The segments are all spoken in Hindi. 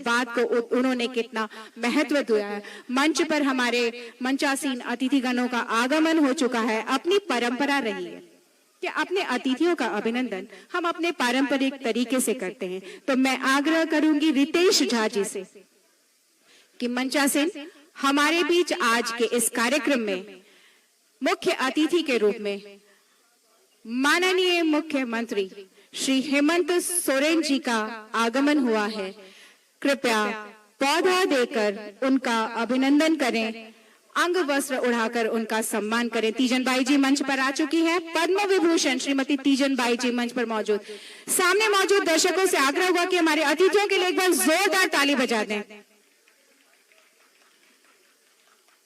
बात को उन्होंने कितना महत्व दिया है। मंच पर हमारे मंचासीन अतिथिगणों का आगमन हो चुका है। अपनी परंपरा रही है कि अपने अतिथियों का अभिनंदन हम अपने पारंपरिक तरीके से करते हैं। तो मैं आग्रह करूंगी रितेश झा जी से कि मंचासीन हमारे बीच आज के इस कार्यक्रम में मुख्य अतिथि के रूप में माननीय मुख्यमंत्री श्री हेमंत सोरेन जी का आगमन हुआ है। कृपया पौधा देकर उनका अभिनंदन करें, अंग वस्त्र उड़ाकर उनका सम्मान करें। तीजन बाई जी मंच पर आ चुकी हैं। पद्म विभूषण श्रीमती तीजन बाई जी मंच पर मौजूद। सामने मौजूद दर्शकों से आग्रह हुआ कि हमारे अतिथियों के लिए एक बार जोरदार ताली बजा दें।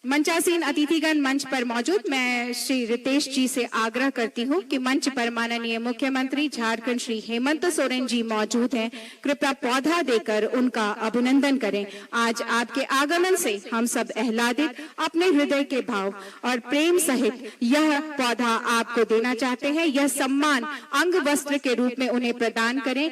मंचासीन अतिथिगण मंच पर मौजूद। मैं श्री रितेश जी से आग्रह करती हूं कि मंच पर माननीय मुख्यमंत्री झारखंड श्री हेमंत सोरेन जी मौजूद हैं। कृपया पौधा देकर उनका अभिनंदन करें। आज आपके आगमन से हम सब आह्लादित, अपने हृदय के भाव और प्रेम सहित यह पौधा आपको देना चाहते हैं। यह सम्मान अंग वस्त्र के रूप में उन्हें प्रदान करें,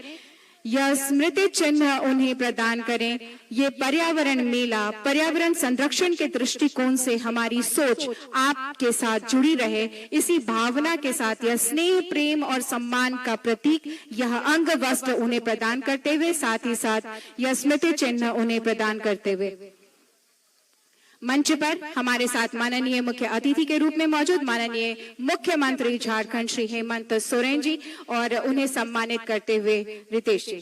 यह स्मृति चिन्ह उन्हें प्रदान करें। ये पर्यावरण मेला पर्यावरण संरक्षण के दृष्टिकोण से हमारी सोच आपके साथ जुड़ी रहे, इसी भावना के साथ यह स्नेह प्रेम और सम्मान का प्रतीक यह अंग वस्त्र उन्हें प्रदान करते हुए, साथ ही साथ यह स्मृति चिन्ह उन्हें प्रदान करते हुए मंच पर हमारे साथ माननीय मुख्य अतिथि के रूप में मौजूद माननीय मुख्यमंत्री झारखंड श्री हेमंत सोरेन जी और उन्हें सम्मानित करते हुए रितेश जी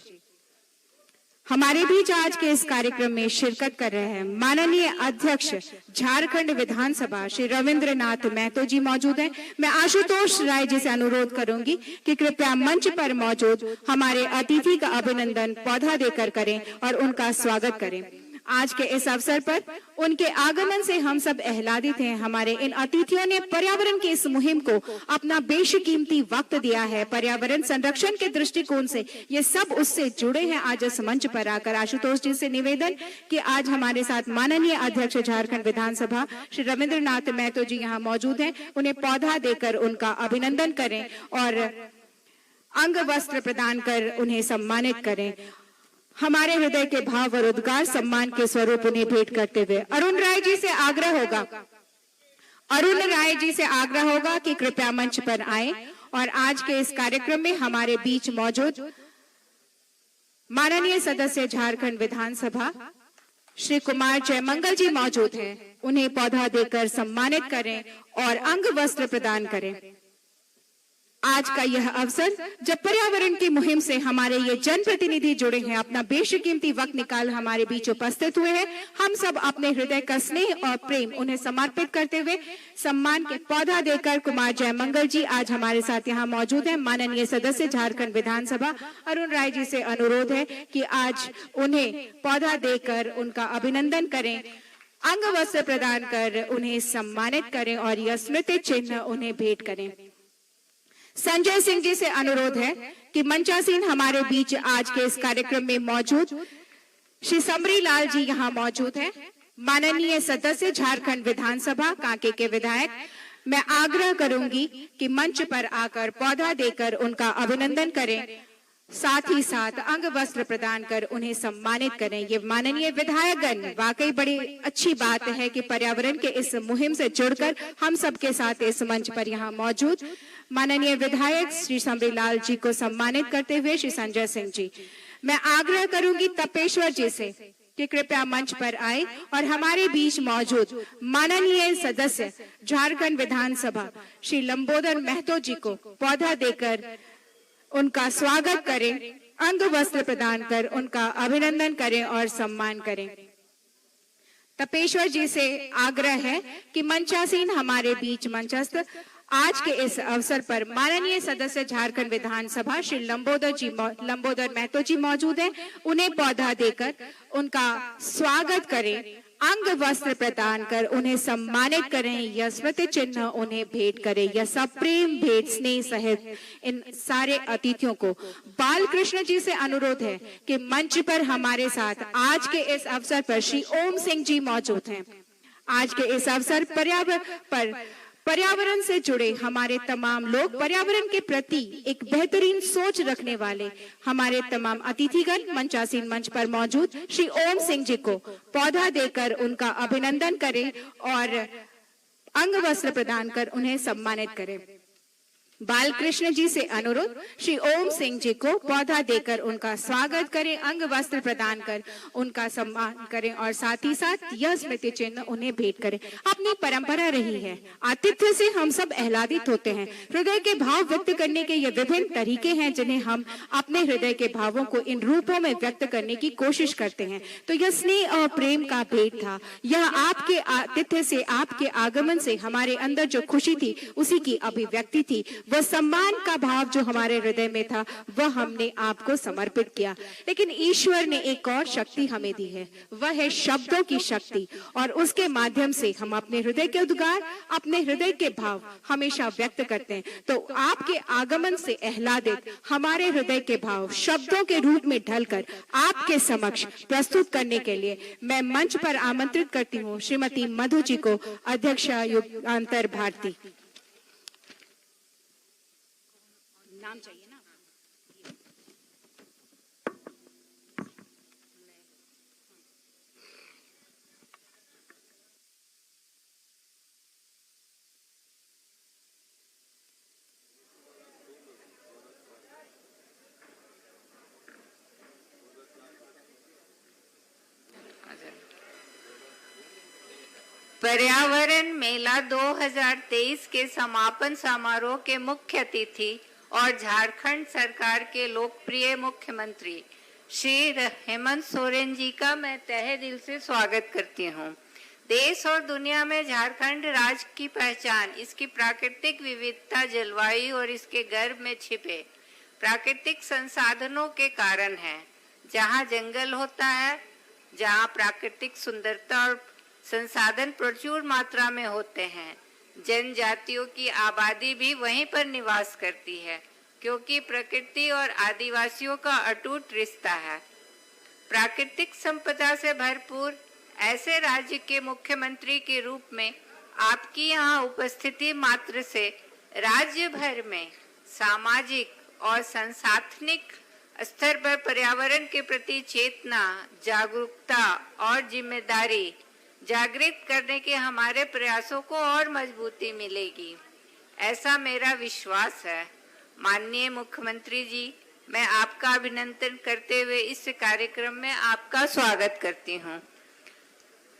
हमारे बीच आज के इस कार्यक्रम में शिरकत कर रहे हैं। माननीय अध्यक्ष झारखंड विधानसभा श्री रविंद्रनाथ महतो जी मौजूद हैं। मैं आशुतोष राय जी से अनुरोध करूंगी कि कृपया मंच पर मौजूद हमारे अतिथि का अभिनंदन पौधा देकर करें और उनका स्वागत करें। आज के इस अवसर पर उनके आगमन से हम सब आह्लादित हैं। हमारे इन अतिथियों ने पर्यावरण की इस मुहिम को अपना बेशकीमती वक्त दिया है। पर्यावरण संरक्षण के दृष्टिकोण से ये सब उससे जुड़े हैं। आज इस मंच पर आकर आशुतोष जी से निवेदन कि आज हमारे साथ माननीय अध्यक्ष झारखंड विधानसभा श्री रविंद्रनाथ महतो जी यहाँ मौजूद हैं। उन्हें पौधा देकर उनका अभिनंदन करें और अंग वस्त्र प्रदान कर उन्हें सम्मानित करें। हमारे हृदय के भाव और उद्गार सम्मान के स्वरूप उन्हें भेंट करते हुए अरुण राय जी से आग्रह होगा कि कृपया मंच पर आए और आज के इस कार्यक्रम में हमारे बीच मौजूद माननीय सदस्य झारखंड विधानसभा श्री कुमार जयमंगल जी मौजूद हैं। उन्हें पौधा देकर सम्मानित करें और अंग वस्त्र प्रदान करें। आज का यह अवसर जब पर्यावरण की मुहिम से हमारे ये जनप्रतिनिधि जुड़े हैं, अपना बेशकीमती वक्त निकाल हमारे बीच उपस्थित हुए हैं, हम सब अपने हृदय का स्नेह और प्रेम उन्हें समर्पित करते हुए सम्मान के पौधा देकर कुमार जयमंगल जी आज हमारे साथ यहाँ मौजूद हैं। माननीय सदस्य झारखंड विधानसभा अरुण राय जी से अनुरोध है कि आज उन्हें पौधा देकर उनका अभिनंदन करें, अंग वस्त्र प्रदान कर उन्हें सम्मानित करें और यह स्मृति चिन्ह उन्हें भेंट करें। संजय सिंह जी से अनुरोध है कि मंचासीन हमारे बीच आज के इस कार्यक्रम में मौजूद श्री समरी लाल जी यहाँ मौजूद हैं। माननीय सदस्य झारखंड विधानसभा कांके के विधायक, मैं आग्रह करूंगी कि मंच पर आकर पौधा देकर उनका अभिनंदन करें, साथ ही साथ अंग वस्त्र प्रदान कर उन्हें सम्मानित करें। ये माननीय विधायकगण, वाकई बड़ी अच्छी बात है कि पर्यावरण के इस मुहिम से जुड़कर हम सबके साथ इस मंच पर यहाँ मौजूद माननीय विधायक श्री समरीलाल जी को सम्मानित करते हुए श्री संजय सिंह जी, मैं आग्रह करूंगी तपेश्वर जी से कि कृपया मंच पर आए और हमारे बीच मौजूद माननीय सदस्य झारखंड विधानसभा श्री लंबोदर महतो जी को पौधा देकर उनका स्वागत करें, अंग वस्त्र प्रदान कर उनका अभिनंदन करें और सम्मान करें। तपेश्वर जी से आग्रह है कि मंचासीन हमारे बीच मंचस्थ आज के इस अवसर पर माननीय सदस्य झारखंड विधानसभा श्री लंबोदर महतो जी मौजूद हैं। उन्हें पौधा देकर उनका स्वागत करें, अंग वस्त्र प्रदान कर उन्हें सम्मानित करें, यह स्मृति चिन्ह उन्हें भेंट करें। यह सब प्रेम भेंट स्नेह सहित इन सारे अतिथियों को बालकृष्ण जी से अनुरोध है कि मंच पर हमारे साथ आज के इस अवसर पर श्री ओम सिंह जी मौजूद हैं। आज के इस अवसर पर्यावरण पर पर्यावरण से जुड़े हमारे तमाम लोग, पर्यावरण के प्रति एक बेहतरीन सोच रखने वाले हमारे तमाम अतिथिगण मंचासीन मंच पर मौजूद श्री ओम सिंह जी को पौधा देकर उनका अभिनंदन करें और अंग वस्त्र प्रदान कर उन्हें सम्मानित करें। बालकृष्ण जी से अनुरोध, श्री ओम सिंह जी को पौधा देकर उनका स्वागत करें, अंग वस्त्र प्रदान कर उनका सम्मान करें और साथ ही साथ यह स्मृति चिन्ह उन्हें भेंट करें। अपनी परंपरा रही है, आतिथ्य से हम सब आह्लादित होते हैं। हृदय के भाव व्यक्त करने के ये विभिन्न तरीके हैं जिन्हें हम अपने हृदय के भावों को इन रूपों में व्यक्त करने की कोशिश करते हैं। तो यह स्नेह और प्रेम का भेंट था। यह आपके आतिथ्य से, आपके आगमन से हमारे अंदर जो खुशी थी उसी की अभिव्यक्ति थी। वह सम्मान का भाव जो हमारे हृदय में था वह हमने आपको समर्पित किया। लेकिन ईश्वर ने एक और शक्ति हमें दी है, वह है शब्दों की शक्ति, और उसके माध्यम से हम अपने हृदय के उद्गार, अपने हृदय के भाव हमेशा व्यक्त करते हैं। तो आपके आगमन से आह्लादित हमारे हृदय के भाव शब्दों के रूप में ढलकर आपके समक्ष प्रस्तुत करने के लिए मैं मंच पर आमंत्रित करती हूँ श्रीमती मधु जी को, अध्यक्षा युगांतर भारती। नाम चाहिए ना। पर्यावरण मेला 2023 के समापन समारोह के मुख्य अतिथि और झारखंड सरकार के लोकप्रिय मुख्यमंत्री श्री हेमंत सोरेन जी का मैं तहे दिल से स्वागत करती हूँ। देश और दुनिया में झारखंड राज्य की पहचान इसकी प्राकृतिक विविधता, जलवायु और इसके गर्भ में छिपे प्राकृतिक संसाधनों के कारण है। जहाँ जंगल होता है, जहाँ प्राकृतिक सुंदरता और संसाधन प्रचुर मात्रा में होते हैं, जनजातियों की आबादी भी वहीं पर निवास करती है, क्योंकि प्रकृति और आदिवासियों का अटूट रिश्ता है। प्राकृतिक संपदा से भरपूर ऐसे राज्य के मुख्यमंत्री के रूप में आपकी यहाँ उपस्थिति मात्र से राज्य भर में सामाजिक और सांस्कृतिक स्तर पर पर्यावरण के प्रति चेतना, जागरूकता और जिम्मेदारी जागृत करने के हमारे प्रयासों को और मजबूती मिलेगी, ऐसा मेरा विश्वास है। माननीय मुख्यमंत्री जी, मैं आपका अभिनंदन करते हुए इस कार्यक्रम में आपका स्वागत करती हूँ।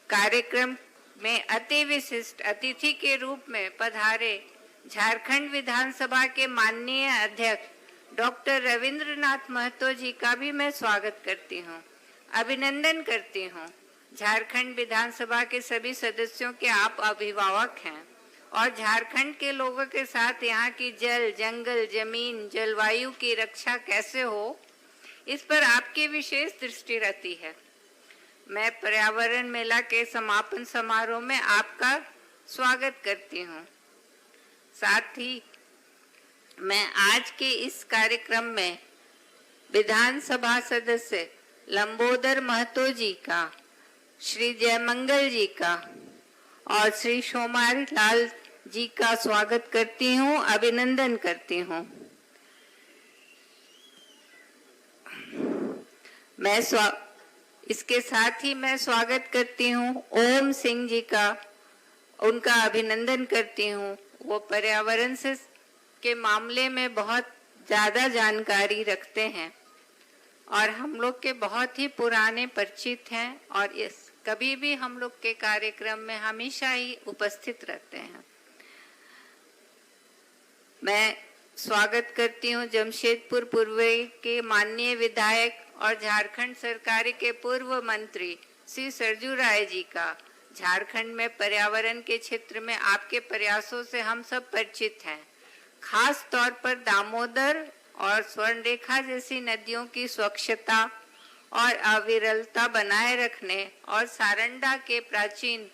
कार्यक्रम में अति विशिष्ट अतिथि के रूप में पधारे झारखंड विधानसभा के माननीय अध्यक्ष डॉक्टर रविंद्रनाथ महतो जी का भी मैं स्वागत करती हूँ, अभिनंदन करती हूँ। झारखंड विधानसभा के सभी सदस्यों के आप अभिभावक हैं और झारखंड के लोगों के साथ यहाँ की जल, जंगल, जमीन, जलवायु की रक्षा कैसे हो, इस पर आपकी विशेष दृष्टि रहती है। मैं पर्यावरण मेला के समापन समारोह में आपका स्वागत करती हूँ। साथ ही मैं आज के इस कार्यक्रम में विधानसभा सदस्य लंबोदर महतो जी का, श्री जयमंगल जी का और श्री सोमारी लाल जी का स्वागत करती हूँ, अभिनंदन करती हूँ। इसके साथ ही मैं स्वागत करती हूँ ओम सिंह जी का, उनका अभिनंदन करती हूँ। वो पर्यावरण से के मामले में बहुत ज़्यादा जानकारी रखते हैं और हम लोग के बहुत ही पुराने परिचित हैं और इस कभी भी हम लोग के कार्यक्रम में हमेशा ही उपस्थित रहते हैं। मैं स्वागत करती हूँ जमशेदपुर पूर्व के माननीय विधायक और झारखंड सरकार के पूर्व मंत्री श्री सरजू राय जी का। झारखंड में पर्यावरण के क्षेत्र में आपके प्रयासों से हम सब परिचित हैं, खास तौर पर दामोदर और स्वर्णरेखा जैसी नदियों की स्वच्छता और अविरलता बनाए रखने और सारंडा के प्राचीन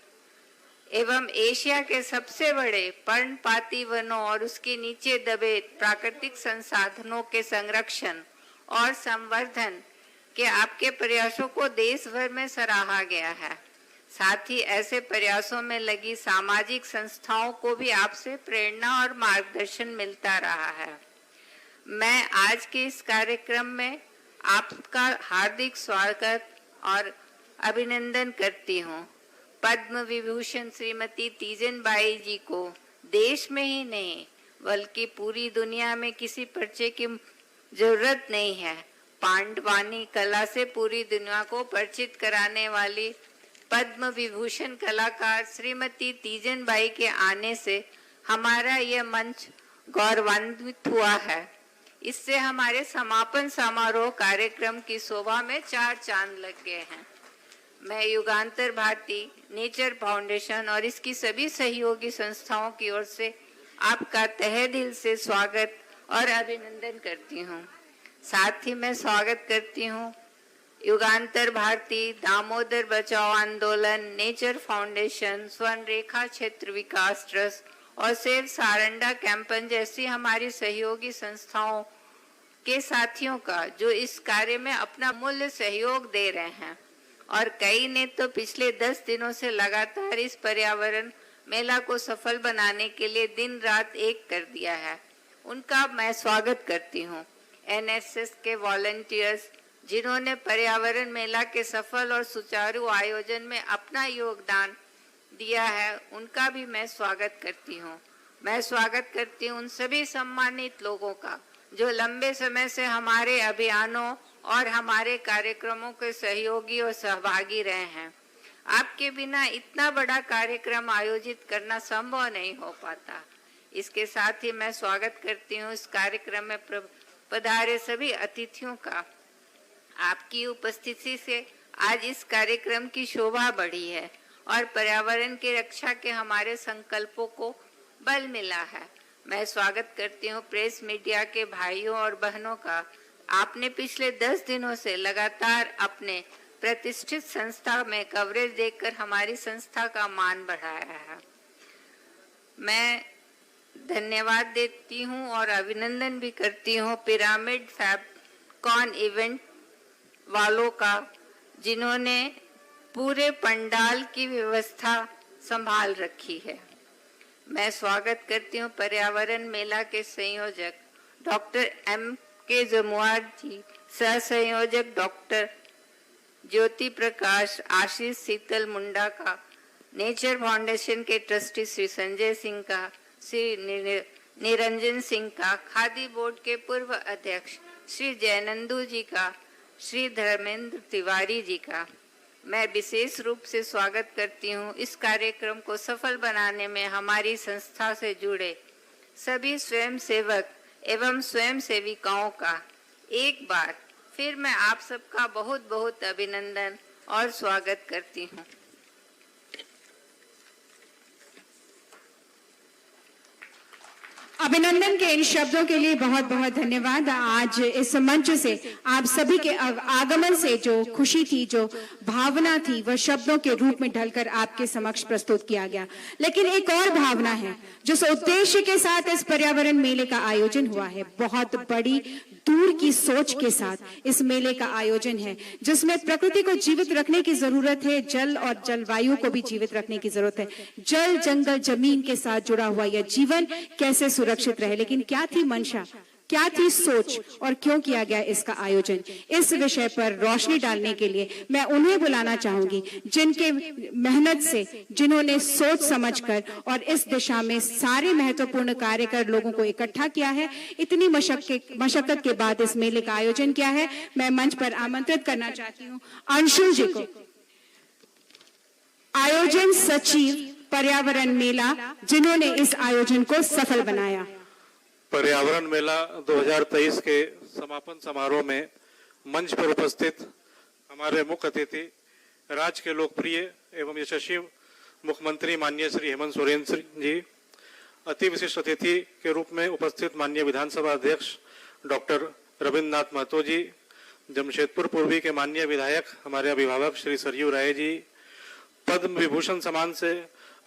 एवं एशिया के सबसे बड़े पर्णपाती वनों और उसके नीचे दबे प्राकृतिक संसाधनों के संरक्षण और संवर्धन के आपके प्रयासों को देश भर में सराहा गया है। साथ ही ऐसे प्रयासों में लगी सामाजिक संस्थाओं को भी आपसे प्रेरणा और मार्गदर्शन मिलता रहा है। मैं आज के इस कार्यक्रम में आपका हार्दिक स्वागत और अभिनंदन करती हूँ। पद्म विभूषण श्रीमती तीजन बाई जी को देश में ही नहीं बल्कि पूरी दुनिया में किसी परिचय की जरूरत नहीं है। पांडवानी कला से पूरी दुनिया को परिचित कराने वाली पद्म विभूषण कलाकार श्रीमती तीजन बाई के आने से हमारा यह मंच गौरवान्वित हुआ है। इससे हमारे समापन समारोह कार्यक्रम की शोभा में 4 चांद लग गए हैं। मैं युगांतर भारती नेचर फाउंडेशन और इसकी सभी सहयोगी संस्थाओं की ओर से आपका तहे दिल से स्वागत और अभिनंदन करती हूँ। साथ ही मैं स्वागत करती हूँ युगांतर भारती, दामोदर बचाओ आंदोलन, नेचर फाउंडेशन, स्वर्ण रेखा क्षेत्र विकास ट्रस्ट और सेव सारंडा कैंपन जैसी हमारी सहयोगी संस्थाओं के साथियों का, जो इस कार्य में अपना मूल्य सहयोग दे रहे हैं। और कई ने तो पिछले 10 दिनों से लगातार इस पर्यावरण मेला को सफल बनाने के लिए दिन रात एक कर दिया है। उनका मैं स्वागत करती हूँ। एनएसएस के वॉलंटियर्स जिन्होंने पर्यावरण मेला के सफल और सुचारू आयोजन में अपना योगदान दिया है, उनका भी मैं स्वागत करती हूँ। मैं स्वागत करती हूँ उन सभी सम्मानित लोगों का जो लंबे समय से हमारे अभियानों और हमारे कार्यक्रमों के सहयोगी और सहभागी रहे हैं। आपके बिना इतना बड़ा कार्यक्रम आयोजित करना संभव नहीं हो पाता। इसके साथ ही मैं स्वागत करती हूँ इस कार्यक्रम में पधारे सभी अतिथियों का। आपकी उपस्थिति से आज इस कार्यक्रम की शोभा बढ़ी है और पर्यावरण की रक्षा के हमारे संकल्पों को बल मिला है। मैं स्वागत करती हूँ प्रेस मीडिया के भाइयों और बहनों का। आपने पिछले 10 दिनों से लगातार अपने प्रतिष्ठित संस्था में कवरेज देकर हमारी संस्था का मान बढ़ाया है। मैं धन्यवाद देती हूँ और अभिनंदन भी करती हूँ पिरामिड फैबकॉन इवेंट वालों का, जिन्होंने पूरे पंडाल की व्यवस्था संभाल रखी है। मैं स्वागत करती हूँ पर्यावरण मेला के संयोजक डॉक्टर M.K. जमुआर जी, सह संयोजक डॉक्टर ज्योति प्रकाश, आशीष शीतल मुंडा का, नेचर फाउंडेशन के ट्रस्टी श्री संजय सिंह का, श्री निरंजन सिंह का, खादी बोर्ड के पूर्व अध्यक्ष श्री जयनंदू जी का, श्री धर्मेंद्र तिवारी जी का। मैं विशेष रूप से स्वागत करती हूँ इस कार्यक्रम को सफल बनाने में हमारी संस्था से जुड़े सभी स्वयंसेवक एवं स्वयं सेविकाओं का। एक बार फिर मैं आप सबका बहुत बहुत अभिनंदन और स्वागत करती हूँ। अभिनंदन के इन शब्दों के लिए बहुत बहुत धन्यवाद। आज इस मंच से आप सभी के आगमन से जो खुशी थी, जो भावना थी, वह शब्दों के रूप में ढलकर आपके समक्ष प्रस्तुत किया गया। लेकिन एक और भावना है जिस उद्देश्य के साथ इस पर्यावरण मेले का आयोजन हुआ है, बहुत बड़ी दूर की सोच के साथ इस मेले का आयोजन है, जिसमें प्रकृति को जीवित रखने की जरूरत है, जल और जलवायु को भी जीवित रखने की जरूरत है। जल, जंगल, जमीन के साथ जुड़ा हुआ यह जीवन कैसे सुरक्षित रहे। लेकिन क्या थी मंशा, क्या थी सोच और क्यों किया गया इसका आयोजन, इस विषय पर रोशनी डालने के लिए मैं उन्हें बुलाना चाहूंगी जिनके मेहनत से, जिन्होंने सोच समझकर और इस दिशा में सारे महत्वपूर्ण कार्य कर लोगों को इकट्ठा किया है। इतनी मशक्कत के बाद इस मेले का आयोजन किया है। मैं मंच पर आमंत्रित करना चाहती हूँ अंशुल जी को, आयोजन सचिव पर्यावरण मेला, जिन्होंने इस आयोजन को सफल बनाया। पर्यावरण मेला 2023 के समापन समारोह में मंच पर उपस्थित हमारे मुख्य अतिथि, राज्य के लोकप्रिय एवं यशस्वी मुख्यमंत्री माननीय श्री हेमंत सोरेन जी, अति विशिष्ट अतिथि के रूप में उपस्थित माननीय विधानसभा अध्यक्ष डॉक्टर रविन्द्रनाथ महतो जी, जमशेदपुर पूर्वी के माननीय विधायक हमारे अभिभावक श्री सरयू राय जी, पद्म विभूषण सम्मान से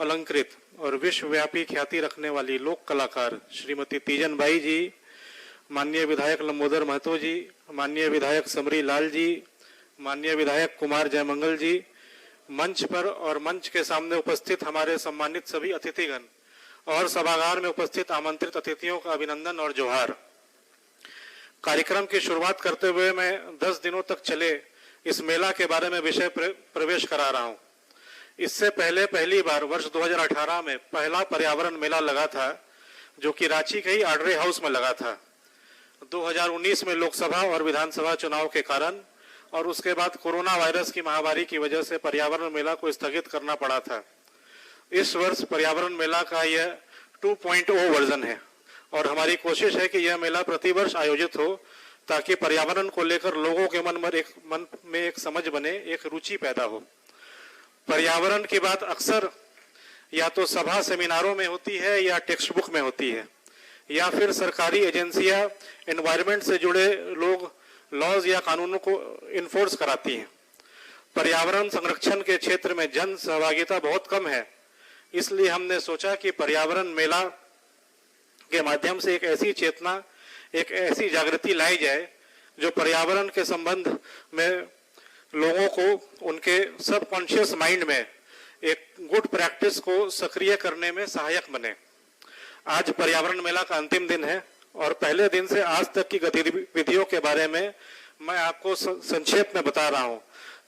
अलंकृत और विश्वव्यापी ख्याति रखने वाली लोक कलाकार श्रीमती तीजन बाई जी, माननीय विधायक लंबोदर महतो जी, माननीय विधायक समरी लाल जी, माननीय विधायक कुमार जयमंगल जी, मंच पर और मंच के सामने उपस्थित हमारे सम्मानित सभी अतिथिगण और सभागार में उपस्थित आमंत्रित अतिथियों का अभिनंदन और जोहार। कार्यक्रम की शुरुआत करते हुए मैं 10 दिनों तक चले इस मेला के बारे में विषय प्रवेश करा रहा हूं। इससे पहले पहली बार वर्ष 2018 में पहला पर्यावरण मेला लगा था, जो कि रांची के ही आर्डरे हाउस में लगा था। 2019 में लोकसभा और विधानसभा चुनाव के कारण और उसके बाद कोरोना वायरस की महामारी की वजह से पर्यावरण मेला को स्थगित करना पड़ा था। इस वर्ष पर्यावरण मेला का यह 2.0 वर्जन है और हमारी कोशिश है कि यह मेला प्रतिवर्ष आयोजित हो, ताकि पर्यावरण को लेकर लोगों के मन में एक समझ बने, एक रुचि पैदा हो। पर्यावरण की बात अक्सर या तो सभा सेमिनारों में होती है या टेक्स्ट बुक में होती है, या फिर सरकारी एजेंसियां एनवायरनमेंट से जुड़े लोग लॉज या कानूनों को इन्फोर्स कराती हैं। पर्यावरण संरक्षण के क्षेत्र में जन सहभागिता बहुत कम है, इसलिए हमने सोचा कि पर्यावरण मेला के माध्यम से एक ऐसी चेतना, एक ऐसी जागृति लाई जाए जो पर्यावरण के संबंध में लोगों को उनके सबकॉन्शियस माइंड में एक गुड प्रैक्टिस को सक्रिय करने में सहायक बने। आज पर्यावरण मेला का अंतिम दिन है और पहले दिन से आज तक की गतिविधियों के बारे में मैं आपको संक्षेप में बता रहा हूं,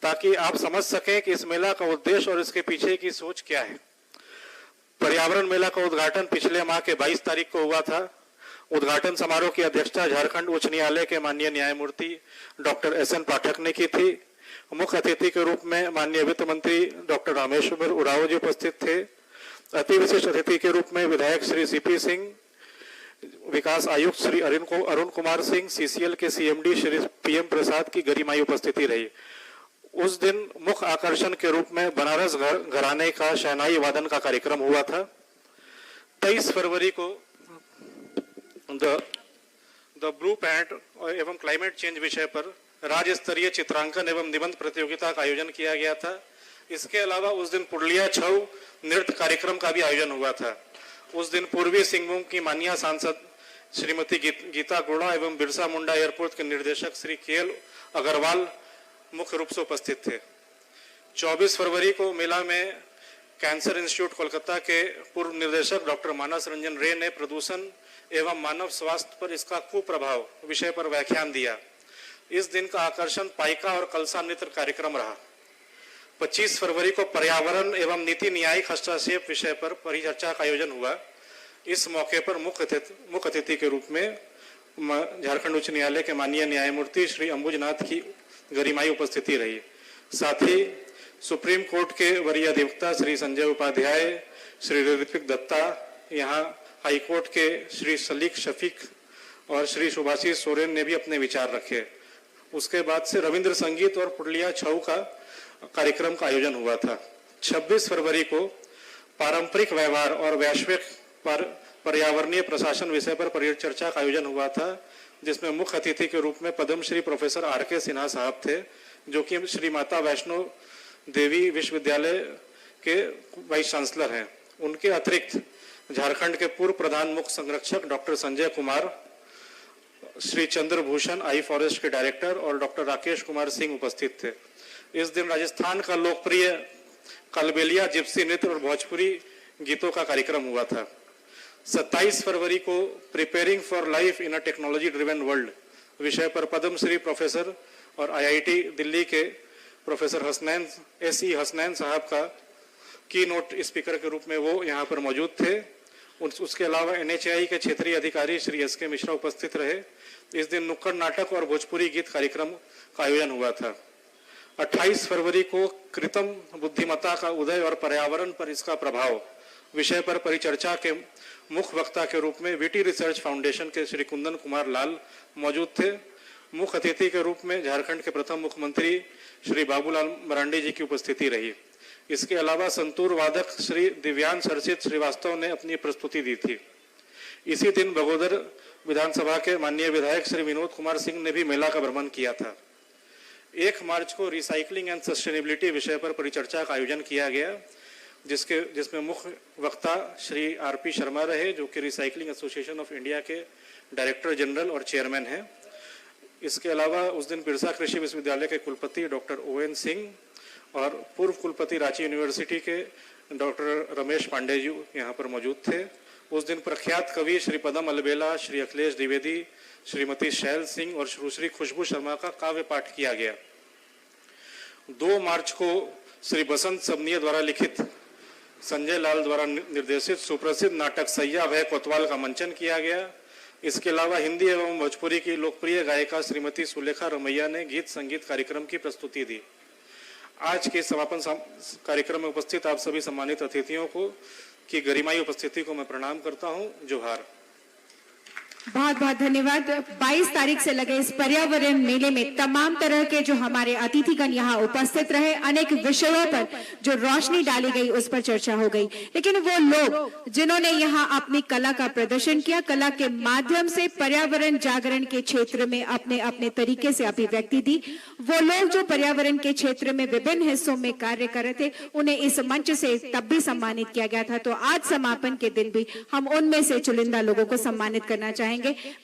ताकि आप समझ सकें कि इस मेला का उद्देश्य और इसके पीछे की सोच क्या है। पर्यावरण मेला का उद्घाटन पिछले माह के 22 तारीख को हुआ था। उद्घाटन समारोह की अध्यक्षता झारखंड उच्च न्यायालय के माननीय न्यायमूर्ति डॉक्टर SN पाठक ने की थी। मुख्य अतिथि के रूप में माननीय वित्त मंत्री डॉक्टर रामेश्वर उरांव जी उपस्थित थे। अति विशिष्ट अतिथि के रूप में विधायक श्री CP सिंह, विकास आयुक्त श्री अरुण कुमार सिंह, CCL के CMD श्री PM प्रसाद की गरिमाई उपस्थिति रही। उस दिन मुख्य आकर्षण के रूप में बनारस घराने का शहनाई वादन का कार्यक्रम हुआ था। 23 फरवरी को द ब्लू प्रिंट एवं क्लाइमेट चेंज विषय पर राज्य स्तरीय चित्रांकन एवं निबंध प्रतियोगिता का आयोजन किया गया था। इसके अलावा उस दिन पुरलिया छऊ नृत्य कार्यक्रम का भी आयोजन हुआ था। उस दिन पूर्वी सिंहभूम की माननीय सांसद श्रीमती गीता गुड़ा एवं बिरसा मुंडा एयरपोर्ट के निर्देशक श्री KL अग्रवाल मुख्य रूप से उपस्थित थे। 24 फरवरी को मेला में कैंसर इंस्टीट्यूट कोलकाता के पूर्व निर्देशक डॉक्टर मानस रंजन रे ने प्रदूषण एवं मानव स्वास्थ्य पर इसका कुप्रभाव विषय पर व्याख्यान दिया। इस दिन का आकर्षण पाइका और कलसा नृत्य कार्यक्रम रहा। 25 फरवरी को पर्यावरण एवं नीति न्यायिक हस्तक्षेप विषय पर परिचर्चा का आयोजन हुआ। इस मौके पर मुख्य अतिथि के रूप में झारखंड उच्च न्यायालय के माननीय न्यायमूर्ति श्री अंबुजनाथ की गरिमाई उपस्थिति रही। साथ ही सुप्रीम कोर्ट के वरीय अधिवक्ता श्री संजय उपाध्याय, श्री ऋत्विक दत्ता, यहाँ हाई कोर्ट के श्री सलीक शफीक और श्री सुभाषिष सोरेन ने भी अपने विचार रखे। उसके बाद से रविंद्र संगीत और पुरलिया छऊ का कार्यक्रम का आयोजन हुआ था। 26 फरवरी को पारंपरिक व्यवहार और वैश्विक पर्यावरणीय प्रशासन विषय पर परिचर्चा का आयोजन हुआ था, जिसमें मुख्य अतिथि के रूप में पद्मश्री प्रोफेसर RK सिन्हा साहब थे, जो कि श्री माता वैष्णो देवी विश्वविद्यालय के वाइस चांसलर हैं। उनके अतिरिक्त झारखंड के पूर्व प्रधान मुख्य संरक्षक डॉक्टर संजय कुमार, श्री चंद्रभूषण आई फॉरेस्ट के डायरेक्टर और डॉक्टर राकेश कुमार सिंह उपस्थित थे। इस दिन राजस्थान का लोकप्रिय कलबेलिया, जिप्सी नृत्य और भोजपुरी गीतों का कार्यक्रम हुआ था। 27 फरवरी को preparing for life in a technology driven world विषय पर पद्मश्री प्रोफेसर और IIT दिल्ली के प्रोफेसर SE हसनैन साहब का की नोट स्पीकर के रूप में वो यहाँ पर मौजूद थे। उसके अलावा NHAI के क्षेत्रीय अधिकारी श्री SK मिश्रा उपस्थित रहे। इस दिन नुक्कड़ नाटक और भोजपुरी गीत कार्यक्रम का आयोजन हुआ था। 28 फरवरी को कृत्रिम बुद्धिमत्ता का उदय और पर्यावरण पर इसका प्रभाव विषय पर परिचर्चा के मुख्य वक्ता के रूप में VT रिसर्च फाउंडेशन के श्री कुंदन कुमार लाल मौजूद थे। मुख्य अतिथि के रूप में झारखंड के प्रथम मुख्यमंत्री श्री बाबूलाल मरांडी जी की उपस्थिति रही। इसके अलावा संतूर वादक श्री दिव्यांश हर्षित श्रीवास्तव ने अपनी प्रस्तुति दी थी। इसी दिन बगोदर विधानसभा के माननीय विधायक श्री विनोद कुमार सिंह ने भी मेला का भ्रमण किया था। 1 मार्च को रिसाइकलिंग एंड सस्टेनेबिलिटी विषय पर परिचर्चा का आयोजन किया गया, जिसमें मुख्य वक्ता श्री RP शर्मा रहे, जो कि रिसाइकलिंग एसोसिएशन ऑफ इंडिया के डायरेक्टर जनरल और चेयरमैन हैं। इसके अलावा उस दिन बिरसा कृषि विश्वविद्यालय के कुलपति डॉक्टर ON सिंह और पूर्व कुलपति रांची यूनिवर्सिटी के डॉक्टर रमेश पांडे जी यहाँ पर मौजूद थे। उस दिन प्रख्यात कवि श्री पदम अलबेला, श्री अखिलेश द्विवेदी, श्रीमती शैल सिंह और श्री खुशबू शर्मा का काव्य पाठ किया गया। 2 मार्च को श्री बसंत सबनिया द्वारा लिखित संजय लाल द्वारा निर्देशित सुप्रसिद्ध नाटक सैया वह कोतवाल का मंचन किया गया। इसके अलावा हिंदी एवं भोजपुरी की लोकप्रिय गायिका श्रीमती सुलेखा रमैया ने गीत संगीत कार्यक्रम की प्रस्तुति दी। आज के समापन कार्यक्रम में उपस्थित आप सभी सम्मानित अतिथियों को की गरिमाई उपस्थिति को मैं प्रणाम करता हूं। जोहार। बहुत बहुत धन्यवाद। 22 तारीख से लगे इस पर्यावरण मेले में तमाम तरह के जो हमारे अतिथिगण यहाँ उपस्थित रहे, अनेक विषयों पर जो रोशनी डाली गई उस पर चर्चा हो गई। लेकिन वो लोग जिन्होंने यहाँ अपनी कला का प्रदर्शन किया, कला के माध्यम से पर्यावरण जागरण के क्षेत्र में अपने अपने तरीके से अभिव्यक्ति दी, वो लोग जो पर्यावरण के क्षेत्र में विभिन्न हिस्सों में कार्य कर रहे थे, उन्हें इस मंच से तब भी सम्मानित किया गया था। तो आज समापन के दिन भी हम उनमें से चुनिंदा लोगों को सम्मानित करना चाहेंगे।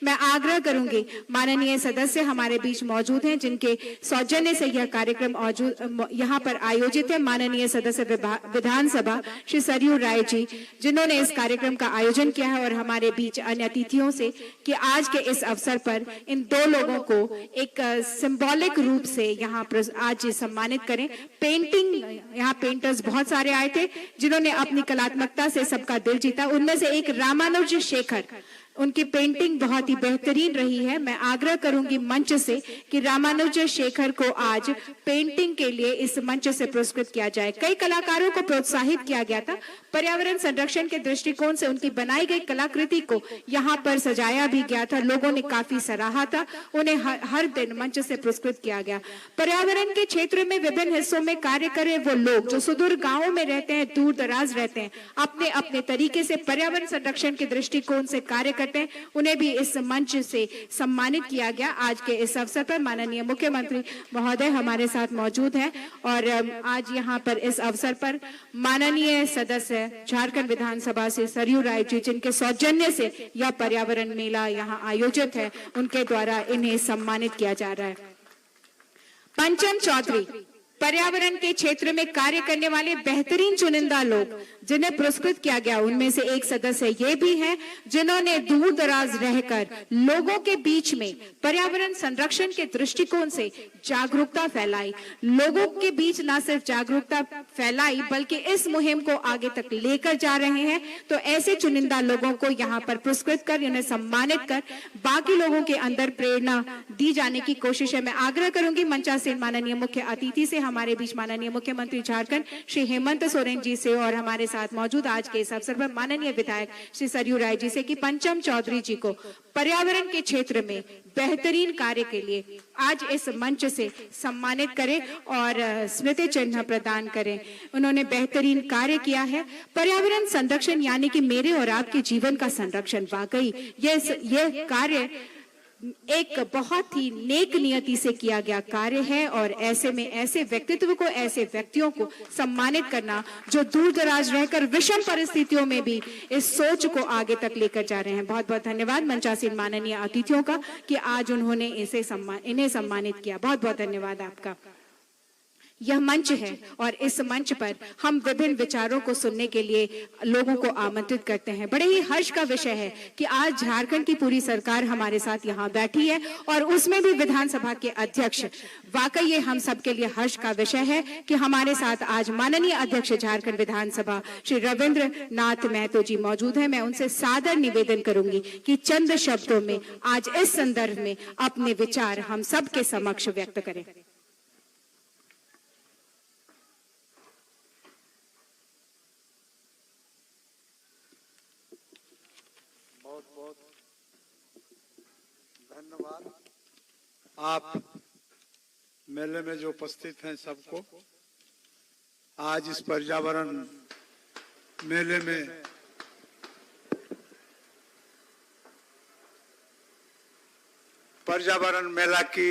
मैं आग्रह करूंगी, माननीय सदस्य हमारे बीच मौजूद हैं जिनके सौजन्य से यह कार्यक्रम यहाँ पर आयोजित है। माननीय सदस्य विधानसभा श्री सरयू राय जी, जिन्होंने इस कार्यक्रम का आयोजन किया है, और हमारे बीच अन्य अतिथियों से कि आज के इस अवसर पर इन 2 लोगों को एक सिंबॉलिक रूप से यहाँ पर आज सम्मानित करें। पेंटिंग, यहाँ पेंटर्स बहुत सारे आए थे जिन्होंने अपनी कलात्मकता से सबका दिल जीता। उनमें से एक रामानुज शेखर, उनकी पेंटिंग बहुत ही बेहतरीन रही है। मैं आग्रह करूंगी मंच से कि रामानुज शेखर को आज पेंटिंग के लिए इस मंच से पुरस्कृत किया जाए। कई कलाकारों को प्रोत्साहित किया गया था। पर्यावरण संरक्षण के दृष्टिकोण से उनकी बनाई गई कलाकृति को यहाँ पर सजाया भी गया था। लोगों ने काफी सराहा था। उन्हें हर दिन मंच से पुरस्कृत किया गया। पर्यावरण के क्षेत्र में विभिन्न हिस्सों में कार्य करे वो लोग जो सुदूर गांवों में रहते हैं, दूर दराज रहते हैं, अपने अपने तरीके से पर्यावरण संरक्षण के दृष्टिकोण से कार्य करते हैं, उन्हें भी इस मंच से सम्मानित किया गया। आज के इस अवसर पर माननीय मुख्यमंत्री महोदय हमारे साथ मौजूद हैं, और आज यहाँ पर इस अवसर पर माननीय सदस्य झारखंड विधानसभा से सरयू राय जी, जिनके सौजन्य से यह पर्यावरण मेला यहाँ आयोजित है, उनके द्वारा इन्हें सम्मानित किया जा रहा है। पंचम चौधरी, पर्यावरण के क्षेत्र में कार्य करने वाले बेहतरीन चुनिंदा लोग जिन्हें पुरस्कृत किया गया, उनमें से एक सदस्य ये भी हैं जिन्होंने दूर दराज रहकर लोगों के बीच में पर्यावरण संरक्षण के दृष्टिकोण से जागरूकता फैलाई। लोगों के बीच न सिर्फ जागरूकता फैलाई बल्कि इस मुहिम को आगे तक लेकर जा रहे हैं। तो ऐसे चुनिंदा लोगों को यहाँ पर पुरस्कृत कर, उन्हें सम्मानित कर बाकी लोगों के अंदर प्रेरणा दी जाने की कोशिश है। मैं आग्रह करूंगी मंचासीन माननीय मुख्य अतिथि से, हमारे बीच माननीय मुख्यमंत्री झारखंड श्री हेमंत सोरेन जी से, और हमारे साथ मौजूद आज के इस अवसर पर माननीय विधायक श्री सरयू राय जी से कि पंचम चौधरी जी को पर्यावरण के क्षेत्र में बेहतरीन कार्य के लिए आज इस मंच से सम्मानित करें और स्मृति चिन्ह प्रदान करें। उन्होंने बेहतरीन कार्य किया है। पर्यावरण संरक्षण यानी कि मेरे और आपके जीवन का संरक्षण, वाकई यह कार्य एक बहुत ही नेक नियति से किया गया कार्य है, और ऐसे में ऐसे व्यक्तित्व को, ऐसे व्यक्तियों को सम्मानित करना जो दूर दराज रहकर विषम परिस्थितियों में भी इस सोच को आगे तक लेकर जा रहे हैं। बहुत बहुत धन्यवाद मंचासीन माननीय अतिथियों का कि आज उन्होंने इन्हें सम्मानित किया। बहुत बहुत धन्यवाद आपका। यह मंच है और इस मंच पर हम विभिन्न विचारों को सुनने के लिए लोगों को आमंत्रित करते हैं। बड़े ही हर्ष का विषय है कि आज झारखंड की पूरी सरकार हमारे साथ यहाँ बैठी है, और उसमें भी विधानसभा के अध्यक्ष। वाकई ये हम सबके लिए हर्ष का विषय है कि हमारे साथ आज माननीय अध्यक्ष झारखंड विधानसभा श्री रविंद्र नाथ महतो जी मौजूद है। मैं उनसे सादर निवेदन करूंगी कि चंद शब्दों में आज इस संदर्भ में अपने विचार हम सबके समक्ष व्यक्त करें। धन्यवाद। आप मेले में जो उपस्थित हैं सबको, आज इस पर्यावरण मेले में पर्यावरण मेला की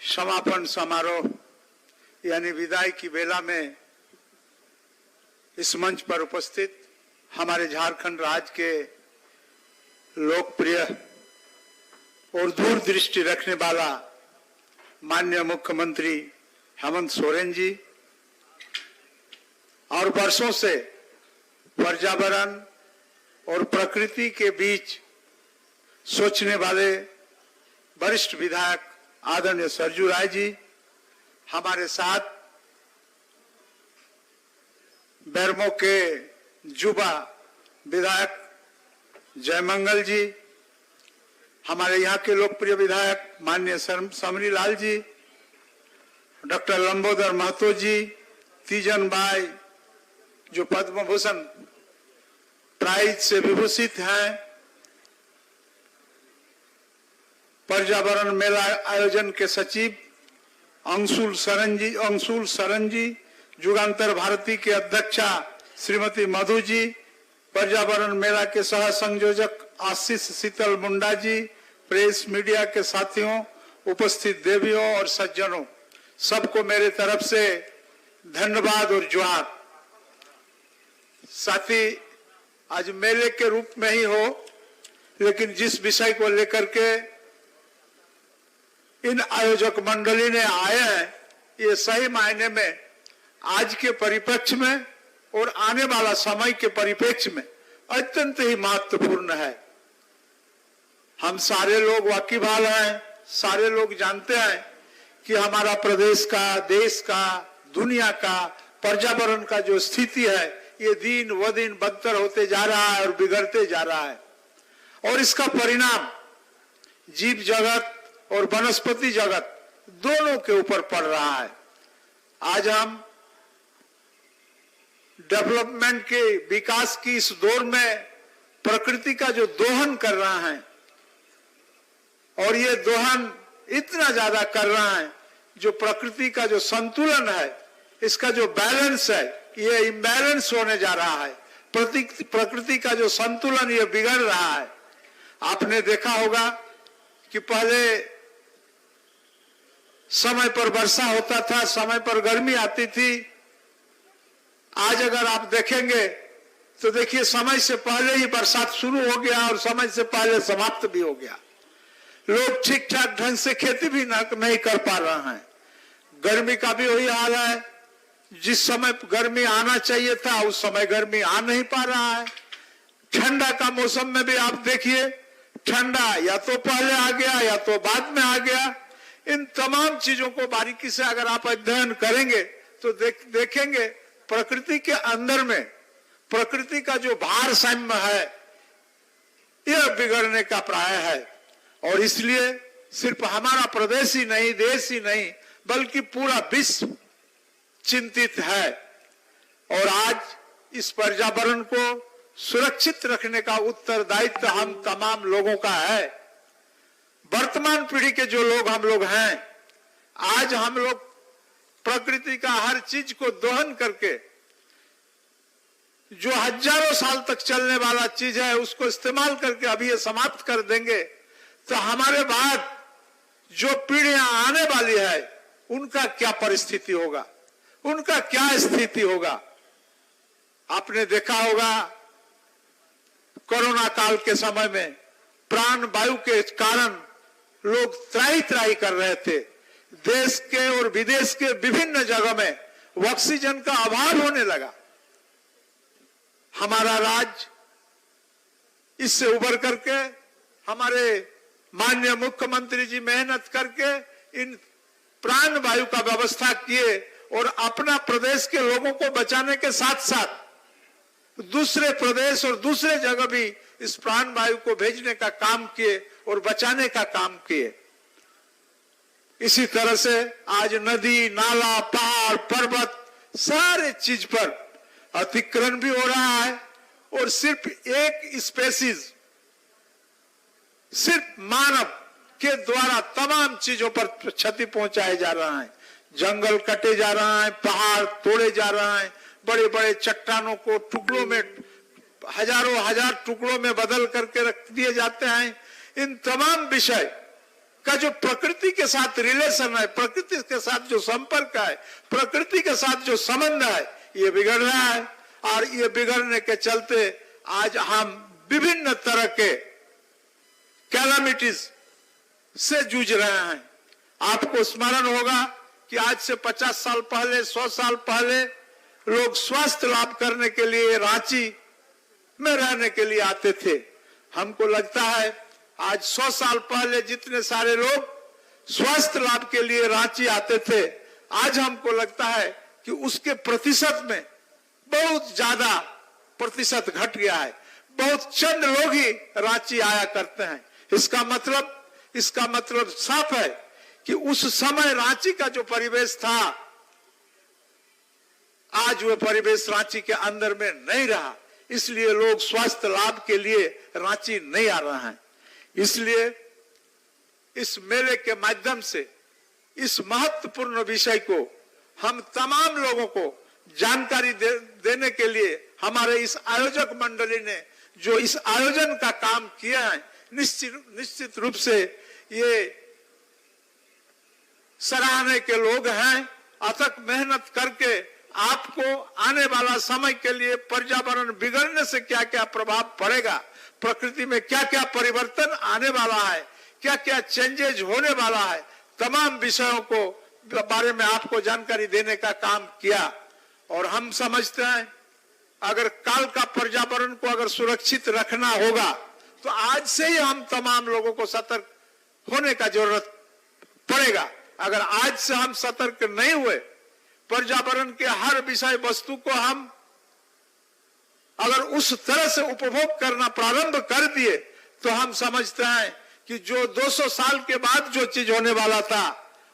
समापन समारोह यानी विदाई की बेला में इस मंच पर उपस्थित हमारे झारखंड राज्य के लोकप्रिय और दूरदृष्टि रखने वाला माननीय मुख्यमंत्री हेमंत सोरेन जी, और वर्षों से पर्यावरण और प्रकृति के बीच सोचने वाले वरिष्ठ विधायक आदरणीय सरजू राय जी हमारे साथ, बेरमो के युवा विधायक जयमंगल जी, हमारे यहाँ के लोकप्रिय विधायक माननीय समरी लाल जी, डॉक्टर लंबोदर महतो जी, तीजन बाई जो पद्म भूषण प्राइज से विभूषित हैं, पर्यावरण मेला आयोजन के सचिव अंशुल शरण जी, जुगांतर भारती के अध्यक्षा श्रीमती मधु जी, पर्यावरण मेला के सह संयोजक आशीष शीतल मुंडा जी, प्रेस मीडिया के साथियों, उपस्थित देवियों और सज्जनों, सबको मेरे तरफ से धन्यवाद और जोहार। साथी, आज मेले के रूप में ही हो, लेकिन जिस विषय को लेकर के इन आयोजक मंडली ने आए हैं, ये सही मायने में आज के परिप्रेक्ष्य में और आने वाला समय के परिप्रेक्ष्य में अत्यंत ही महत्वपूर्ण है। हम सारे लोग वाकिबहाल हैं, सारे लोग जानते हैं कि हमारा प्रदेश का, देश का, दुनिया का पर्यावरण का जो स्थिति है, ये दिन व दिन बदतर होते जा रहा है और बिगड़ते जा रहा है, और इसका परिणाम जीव जगत और वनस्पति जगत दोनों के ऊपर पड़ रहा है। आज हम डेवलपमेंट के विकास की इस दौर में प्रकृति का जो दोहन कर रहा है, और ये दोहन इतना ज्यादा कर रहा है, जो प्रकृति का जो संतुलन है, इसका जो बैलेंस है, ये इम्बैलेंस होने जा रहा है। प्रकृति का जो संतुलन ये बिगड़ रहा है। आपने देखा होगा कि पहले समय पर वर्षा होता था, समय पर गर्मी आती थी। आज अगर आप देखेंगे तो देखिए, समय से पहले ही बरसात शुरू हो गया और समय से पहले समाप्त भी हो गया। लोग ठीक ठाक ढंग से खेती भी नहीं कर पा रहे हैं। गर्मी का भी वही हाल है, जिस समय गर्मी आना चाहिए था उस समय गर्मी आ नहीं पा रहा है। ठंडा का मौसम में भी आप देखिए, ठंडा या तो पहले आ गया या तो बाद में आ गया। इन तमाम चीजों को बारीकी से अगर आप अध्ययन करेंगे तो देखेंगे प्रकृति के अंदर में प्रकृति का जो भारसाम्य है, यह बिगड़ने का प्राय है। और इसलिए सिर्फ हमारा प्रदेश ही नहीं, देश ही नहीं, बल्कि पूरा विश्व चिंतित है। और आज इस पर्यावरण को सुरक्षित रखने का उत्तरदायित्व हम तमाम लोगों का है। वर्तमान पीढ़ी के जो लोग हम लोग हैं, आज हम लोग प्रकृति का हर चीज को दोहन करके जो हजारों साल तक चलने वाला चीज है उसको इस्तेमाल करके अभी ये समाप्त कर देंगे, तो हमारे बाद जो पीढ़ियां आने वाली है उनका क्या परिस्थिति होगा, उनका क्या स्थिति होगा। आपने देखा होगा कोरोना काल के समय में प्राण वायु के कारण लोग त्राही त्राही कर रहे थे। देश के और विदेश के विभिन्न जगह में ऑक्सीजन का अभाव होने लगा। हमारा राज्य इससे उबर करके, हमारे माननीय मुख्यमंत्री जी मेहनत करके इन प्राण वायु का व्यवस्था किए और अपना प्रदेश के लोगों को बचाने के साथ साथ दूसरे प्रदेश और दूसरे जगह भी इस प्राण वायु को भेजने का काम किए और बचाने का काम किए। इसी तरह से आज नदी, नाला, पहाड़, पर्वत, सारे चीज पर अतिक्रमण भी हो रहा है, और सिर्फ एक स्पेसीज, सिर्फ मानव के द्वारा तमाम चीजों पर क्षति पहुंचाए जा रहा है। जंगल कटे जा रहा है, पहाड़ तोड़े जा रहा है, बड़े बड़े चट्टानों को टुकड़ों में, हजारों हजार टुकड़ों में बदल करके रख दिए जाते हैं। इन तमाम विषय का जो प्रकृति के साथ रिलेशन है, प्रकृति के साथ जो संपर्क है, प्रकृति के साथ जो संबंध है, ये बिगड़ रहा है। और ये बिगड़ने के चलते आज हम विभिन्न तरह के कैलामिटीज से जूझ रहे हैं। आपको स्मरण होगा कि आज से 50 साल पहले, 100 साल पहले लोग स्वास्थ्य लाभ करने के लिए रांची में रहने के लिए आते थे। हमको लगता है आज 100 साल पहले जितने सारे लोग स्वास्थ्य लाभ के लिए रांची आते थे, आज हमको लगता है कि उसके प्रतिशत में बहुत ज्यादा प्रतिशत घट गया है। बहुत चंद लोग ही रांची आया करते हैं। इसका मतलब साफ है कि उस समय रांची का जो परिवेश था, आज वह परिवेश रांची के अंदर में नहीं रहा। इसलिए लोग स्वास्थ्य लाभ के लिए रांची नहीं आ रहे हैं। इसलिए इस मेले के माध्यम से इस महत्वपूर्ण विषय को हम तमाम लोगों को जानकारी देने के लिए हमारे इस आयोजक मंडली ने जो इस आयोजन का काम किया है, निश्चित रूप से ये सराहने के लोग हैं। अथक मेहनत करके आपको आने वाला समय के लिए पर्यावरण बिगड़ने से क्या क्या प्रभाव पड़ेगा, प्रकृति में क्या क्या परिवर्तन आने वाला है, क्या क्या चेंजेज होने वाला है, तमाम विषयों को बारे में आपको जानकारी देने का काम किया। और हम समझते हैं अगर काल का पर्यावरण को अगर सुरक्षित रखना होगा तो आज से ही हम तमाम लोगों को सतर्क होने का जरूरत पड़ेगा। अगर आज से हम सतर्क नहीं हुए, पर्यावरण के हर विषय वस्तु को हम अगर उस तरह से उपभोग करना प्रारंभ कर दिए तो हम समझते हैं कि जो 200 साल के बाद जो चीज होने वाला था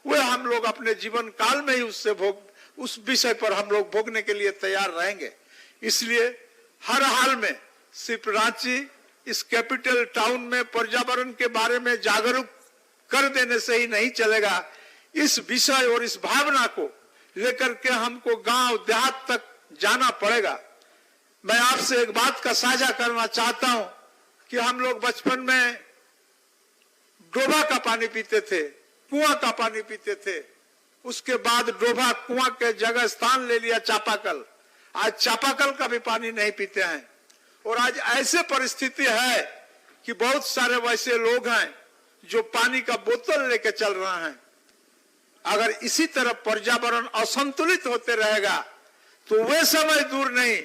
वह हम लोग अपने जीवन काल में ही उस विषय पर हम लोग भोगने के लिए तैयार रहेंगे। इसलिए हर हाल में सिर्फ रांची इस कैपिटल टाउन में पर्यावरण के बारे में जागरूक कर देने से ही नहीं चलेगा। इस विषय और इस भावना को लेकर के हमको गांव देहात तक जाना पड़ेगा। मैं आपसे एक बात का साझा करना चाहता हूं कि हम लोग बचपन में डोभा का पानी पीते थे, कुआं का पानी पीते थे। उसके बाद डोभा कुआं के जगह स्थान ले लिया चापाकल। आज चापाकल का भी पानी नहीं पीते हैं। और आज ऐसे परिस्थिति है कि बहुत सारे वैसे लोग हैं जो पानी का बोतल लेके चल रहे हैं। अगर इसी तरह पर्यावरण असंतुलित होते रहेगा तो वह समय दूर नहीं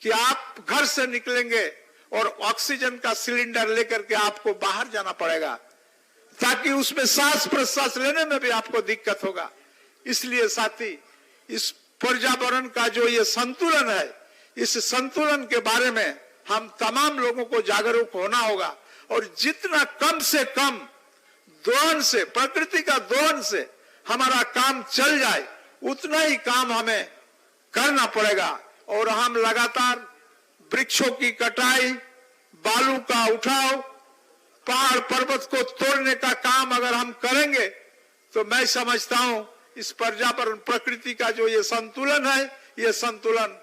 कि आप घर से निकलेंगे और ऑक्सीजन का सिलेंडर लेकर के आपको बाहर जाना पड़ेगा, ताकि उसमें सांस प्रश्वास लेने में भी आपको दिक्कत होगा। इसलिए साथी, इस पर्यावरण का जो ये संतुलन है, इस संतुलन के बारे में हम तमाम लोगों को जागरूक होना होगा। और जितना कम से कम दोहन से, प्रकृति का दोहन से हमारा काम चल जाए, उतना ही काम हमें करना पड़ेगा। और हम लगातार वृक्षों की कटाई, बालू का उठाव, पहाड़ पर्वत को तोड़ने का काम अगर हम करेंगे तो मैं समझता हूं इस पर्यावरण प्रकृति का जो ये संतुलन है, ये संतुलन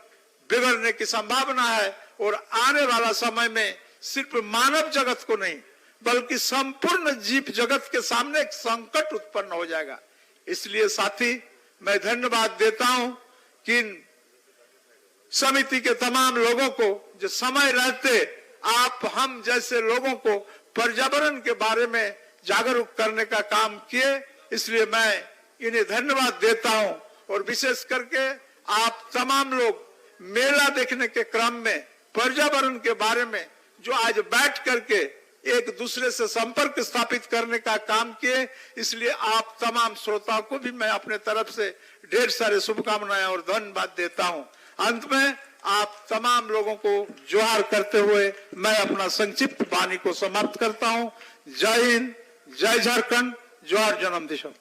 बिगड़ने की संभावना है। और आने वाला समय में सिर्फ मानव जगत को नहीं बल्कि संपूर्ण जीव जगत के सामने एक संकट उत्पन्न हो जाएगा। इसलिए साथी, मैं धन्यवाद देता हूं कि समिति के तमाम लोगों को जो समय रहते आप हम जैसे लोगों को पर्यावरण के बारे में जागरूक करने का काम किए। इसलिए मैं इन्हें धन्यवाद देता हूं। और विशेष करके आप तमाम लोग मेला देखने के क्रम में पर्यावरण के बारे में जो आज बैठ करके एक दूसरे से संपर्क स्थापित करने का काम किए, इसलिए आप तमाम श्रोताओं को भी मैं अपने तरफ से ढेर सारे शुभकामनाएं और धन्यवाद देता हूं। अंत में आप तमाम लोगों को जोहार करते हुए मैं अपना संक्षिप्त वाणी को समाप्त करता हूं। जय हिंद, जय झारखंड, जोहार जन्म दिशा।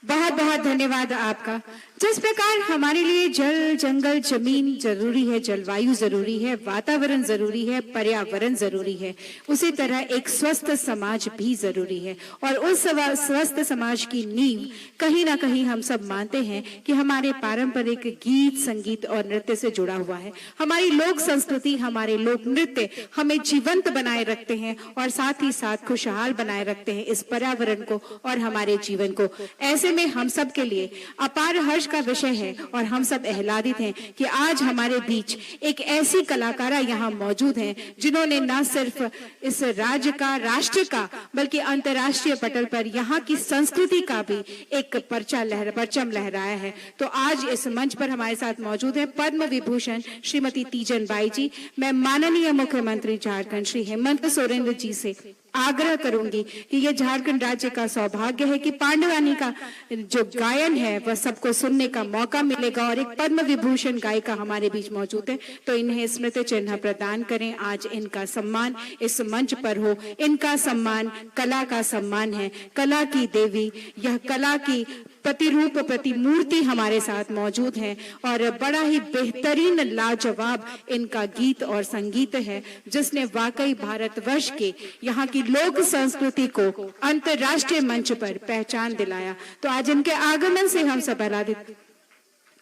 बहुत बहुत धन्यवाद आपका। जिस प्रकार हमारे लिए जल, जंगल, जमीन जरूरी है, जलवायु जरूरी है, वातावरण जरूरी है, पर्यावरण जरूरी है, उसी तरह एक स्वस्थ समाज भी जरूरी है। और उस स्वस्थ समाज की नींव कहीं ना कहीं हम सब मानते हैं कि हमारे पारंपरिक गीत, संगीत और नृत्य से जुड़ा हुआ है। हमारी लोक संस्कृति, हमारे लोक नृत्य हमें जीवंत बनाए रखते हैं और साथ ही साथ खुशहाल बनाए रखते हैं इस पर्यावरण को और हमारे जीवन को। ऐसे में हम सब के लिए अपार हर्ष हर्ष का विषय है और हम सब आह्लादित हैं कि आज हमारे बीच एक ऐसी कलाकारा यहाँ मौजूद हैं जिन्होंने न सिर्फ इस राज्य का, राष्ट्र का, बल्कि अंतर्राष्ट्रीय पटल पर यहाँ की संस्कृति का भी एक परचम लहराया है। तो आज इस मंच पर हमारे साथ मौजूद है पद्म विभूषण श्रीमती तीजन बाई जी। मैं माननीय मुख्यमंत्री झारखंड श्री हेमंत सोरेन जी से आग्रह करूंगी कि ये झारखंड राज्य का सौभाग्य है कि पांडवानी का जो गायन है वह सबको सुनने का मौका मिलेगा और एक पद्म विभूषण गायिका हमारे बीच मौजूद है, तो इन्हें स्मृति चिन्ह प्रदान करें। आज इनका सम्मान इस मंच पर हो। इनका सम्मान कला का सम्मान है, कला की देवी, यह कला की प्रतिरूप प्रतिमूर्ति हमारे साथ मौजूद है और बड़ा ही बेहतरीन लाजवाब इनका गीत और संगीत है जिसने वाकई भारतवर्ष के यहाँ की लोक संस्कृति को अंतर्राष्ट्रीय मंच पर पहचान दिलाया। तो आज इनके आगमन से हम सब आह्लादित।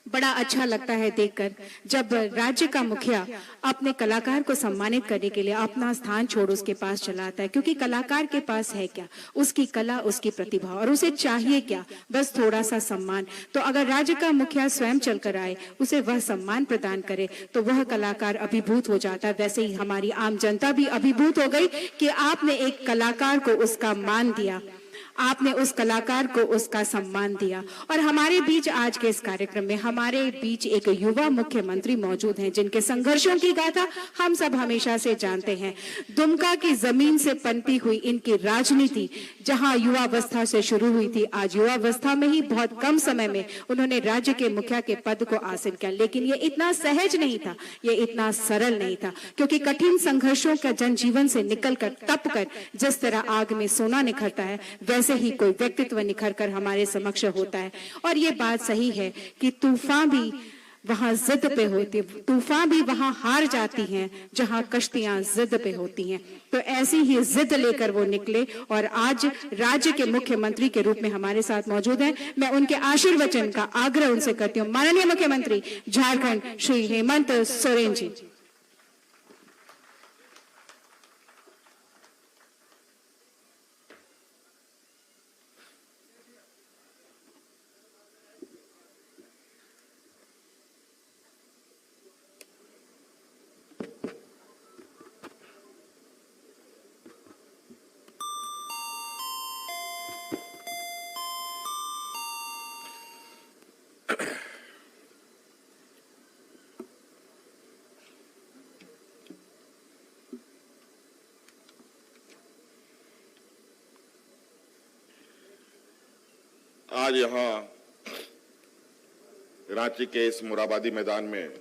बड़ा अच्छा लगता है देखकर जब राज्य का मुखिया अपने कलाकार को सम्मानित करने के लिए अपना स्थान छोड़ उसके पास चला आता है, क्योंकि कलाकार के पास है क्या, उसकी कला, उसकी प्रतिभा, और उसे चाहिए क्या, बस थोड़ा सा सम्मान। तो अगर राज्य का मुखिया स्वयं चलकर आए, उसे वह सम्मान प्रदान करे, तो वह कलाकार अभिभूत हो जाता है। वैसे ही हमारी आम जनता भी अभिभूत हो गई कि आपने एक कलाकार को उसका मान दिया, आपने उस कलाकार को उसका सम्मान दिया। और हमारे बीच आज के इस कार्यक्रम में हमारे बीच एक युवा मुख्यमंत्री मौजूद हैं जिनके संघर्षों की गाथा हम सब हमेशा से जानते हैं। दुमका की जमीन से पनपी हुई इनकी राजनीति जहां युवावस्था से शुरू हुई थी, आज युवावस्था में ही बहुत कम समय में उन्होंने राज्य के मुखिया के पद को हासिल किया। लेकिन ये इतना सहज नहीं था, ये इतना सरल नहीं था, क्योंकि कठिन संघर्षों का जनजीवन से निकलकर तप कर जिस तरह आग में सोना निखरता है, वैसे ही कोई व्यक्तित्व निखर कर हमारे समक्ष होता है। और ये बात सही है कि तूफान भी वहां जिद पे होती, तूफान भी वहां हार जाती हैं जहां कश्तियां जिद पे होती हैं। तो ऐसी ही जिद लेकर वो निकले और आज राज्य के मुख्यमंत्री के रूप में हमारे साथ मौजूद हैं। मैं उनके आशीर्वचन का आग्रह उनसे करती हूँ। माननीय मुख्यमंत्री झारखंड श्री हेमंत सोरेन जी। आज यहाँ रांची के इस मुराबादी मैदान में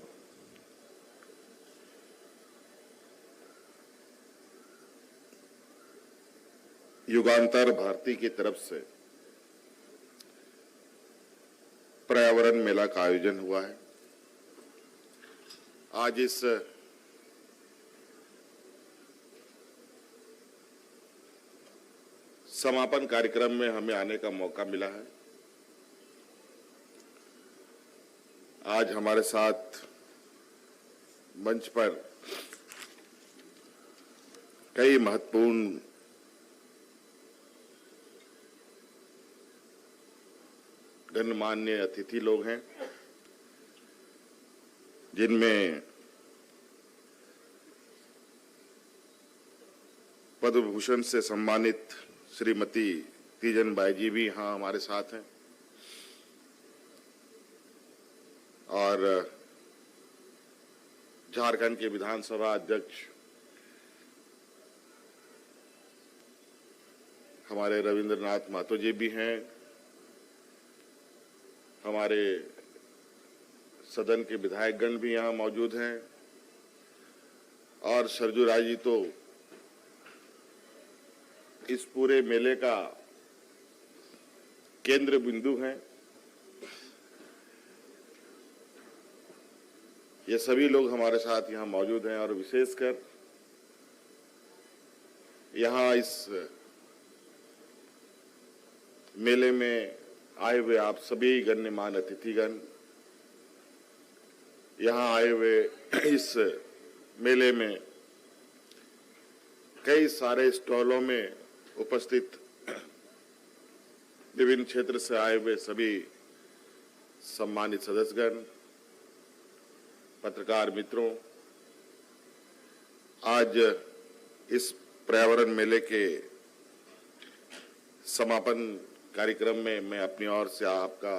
युगांतर भारती की तरफ से पर्यावरण मेला का आयोजन हुआ है। आज इस समापन कार्यक्रम में हमें आने का मौका मिला है। आज हमारे साथ मंच पर कई महत्वपूर्ण गणमान्य अतिथि लोग हैं, जिनमें पद्म भूषण से सम्मानित श्रीमती तीजन बाई जी भी यहाँ हमारे साथ हैं और झारखंड के विधानसभा अध्यक्ष हमारे रविंद्रनाथ महतो जी भी हैं। हमारे सदन के विधायकगण भी यहाँ मौजूद हैं और सरजू राय जी तो इस पूरे मेले का केंद्र बिंदु हैं। ये सभी लोग हमारे साथ यहाँ मौजूद हैं और विशेषकर यहाँ इस मेले में आए हुए आप सभी गण्यमान्य अतिथिगण, यहाँ आए हुए इस मेले में कई सारे स्टॉलों में उपस्थित विभिन्न क्षेत्र से आए हुए सभी सम्मानित सदस्यगण, पत्रकार मित्रों, आज इस पर्यावरण मेले के समापन कार्यक्रम में मैं अपनी ओर से आपका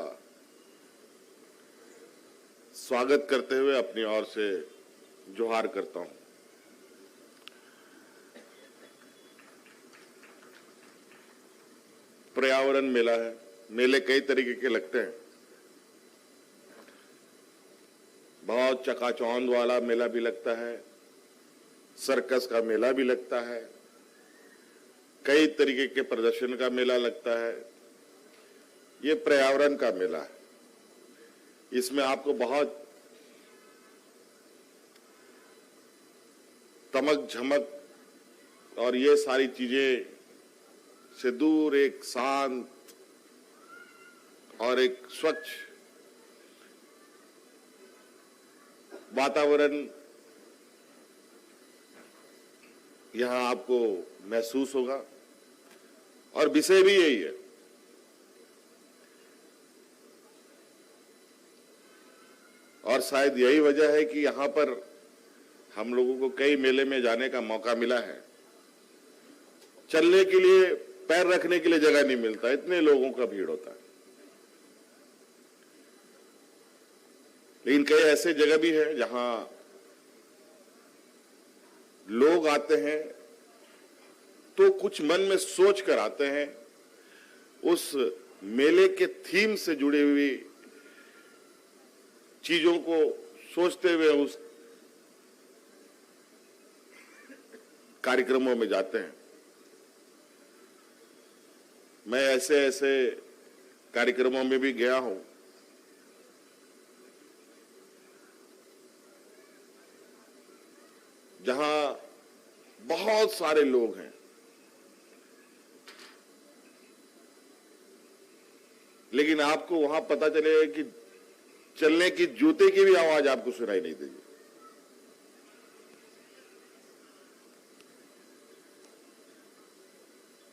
स्वागत करते हुए अपनी ओर से जोहार करता हूं। पर्यावरण मेला है। मेले कई तरीके के लगते हैं। बहुत चकाचौंध वाला मेला भी लगता है, सर्कस का मेला भी लगता है, कई तरीके के प्रदर्शन का मेला लगता है। ये पर्यावरण का मेला है। इसमें आपको बहुत तमक झमक और ये सारी चीजें से दूर एक शांत और एक स्वच्छ वातावरण यहां आपको महसूस होगा और विषय भी यही है। और शायद यही वजह है कि यहां पर हम लोगों को कई मेले में जाने का मौका मिला है। चलने के लिए, पैर रखने के लिए जगह नहीं मिलता, इतने लोगों का भीड़ होता है। लेकिन कई ऐसे जगह भी है जहां लोग आते हैं तो कुछ मन में सोच कर आते हैं, उस मेले के थीम से जुड़ी हुई चीजों को सोचते हुए उस कार्यक्रमों में जाते हैं। मैं ऐसे ऐसे कार्यक्रमों में भी गया हूं जहां बहुत सारे लोग हैं, लेकिन आपको वहां पता चलेगा कि चलने की जूते की भी आवाज आपको सुनाई नहीं देगी।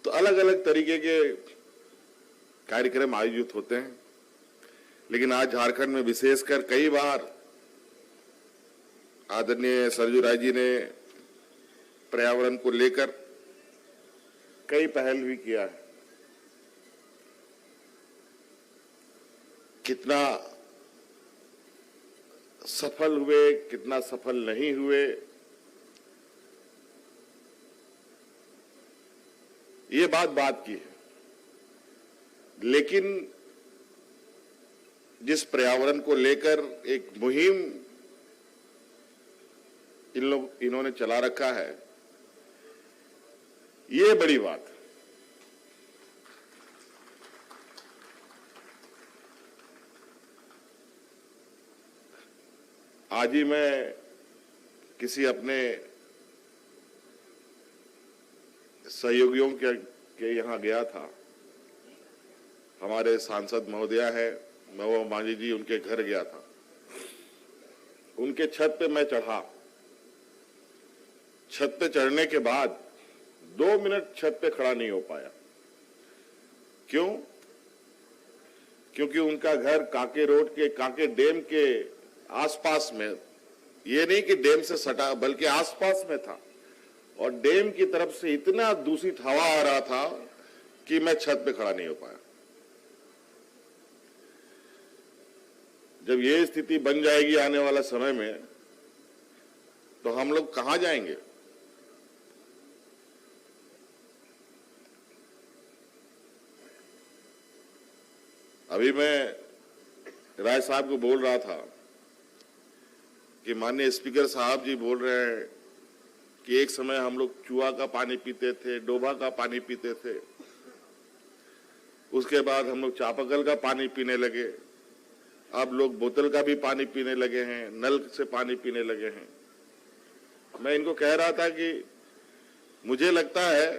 तो अलग अलग तरीके के कार्यक्रम आयोजित होते हैं, लेकिन आज झारखंड में विशेषकर कई बार आदरणीय सरजू राय जी ने पर्यावरण को लेकर कई पहल भी किया है। कितना सफल हुए, कितना सफल नहीं हुए, ये बात की है। लेकिन जिस पर्यावरण को लेकर एक मुहिम इन्होंने चला रखा है, ये बड़ी बात है। आज ही मैं किसी अपने सहयोगियों के यहां गया था। हमारे सांसद महोदया है महबूबा मांझी जी, उनके घर गया था। उनके छत पे मैं चढ़ा। छत पे चढ़ने के बाद 2 मिनट छत पे खड़ा नहीं हो पाया। क्यों? क्योंकि उनका घर कांके रोड के, कांके डैम के आसपास में, ये नहीं कि डैम से सटा, बल्कि आसपास में था, और डैम की तरफ से इतना दूषित हवा आ रहा था कि मैं छत पे खड़ा नहीं हो पाया। जब ये स्थिति बन जाएगी आने वाला समय में, तो हम लोग कहां जाएंगे? अभी मैं राय साहब को बोल रहा था कि माननीय स्पीकर साहब जी बोल रहे हैं कि एक समय हम लोग चूहा का पानी पीते थे, डोभा का पानी पीते थे, उसके बाद हम लोग चापाकल का पानी पीने लगे, अब लोग बोतल का भी पानी पीने लगे हैं, नल से पानी पीने लगे हैं। मैं इनको कह रहा था कि मुझे लगता है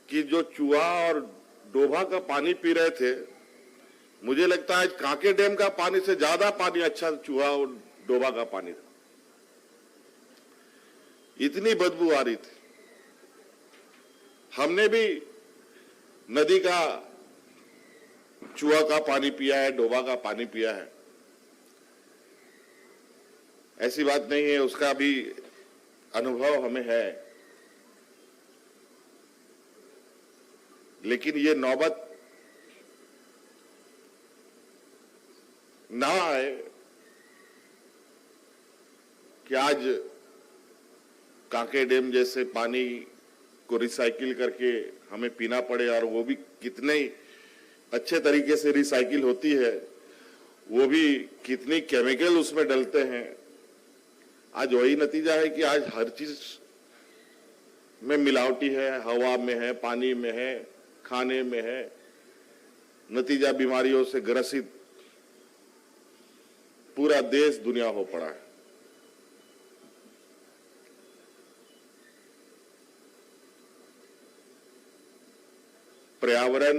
कि जो चूहा और डोभा का पानी पी रहे थे, मुझे लगता है कांके डैम का पानी से ज्यादा पानी अच्छा चूहा और डोभा का पानी था। इतनी बदबू आ रही थी। हमने भी नदी का चूहा का पानी पिया है, डोबा का पानी पिया है, ऐसी बात नहीं है, उसका भी अनुभव हमें है। लेकिन ये नौबत ना आए कि आज कांके डैम जैसे पानी को रिसाइकिल करके हमें पीना पड़े, और वो भी कितने अच्छे तरीके से रिसाइकिल होती है, वो भी कितनी केमिकल उसमें डलते हैं। आज वही नतीजा है कि आज हर चीज में मिलावटी है, हवा में है, पानी में है, खाने में है। नतीजा बीमारियों से ग्रसित पूरा देश दुनिया हो पड़ा है। पर्यावरण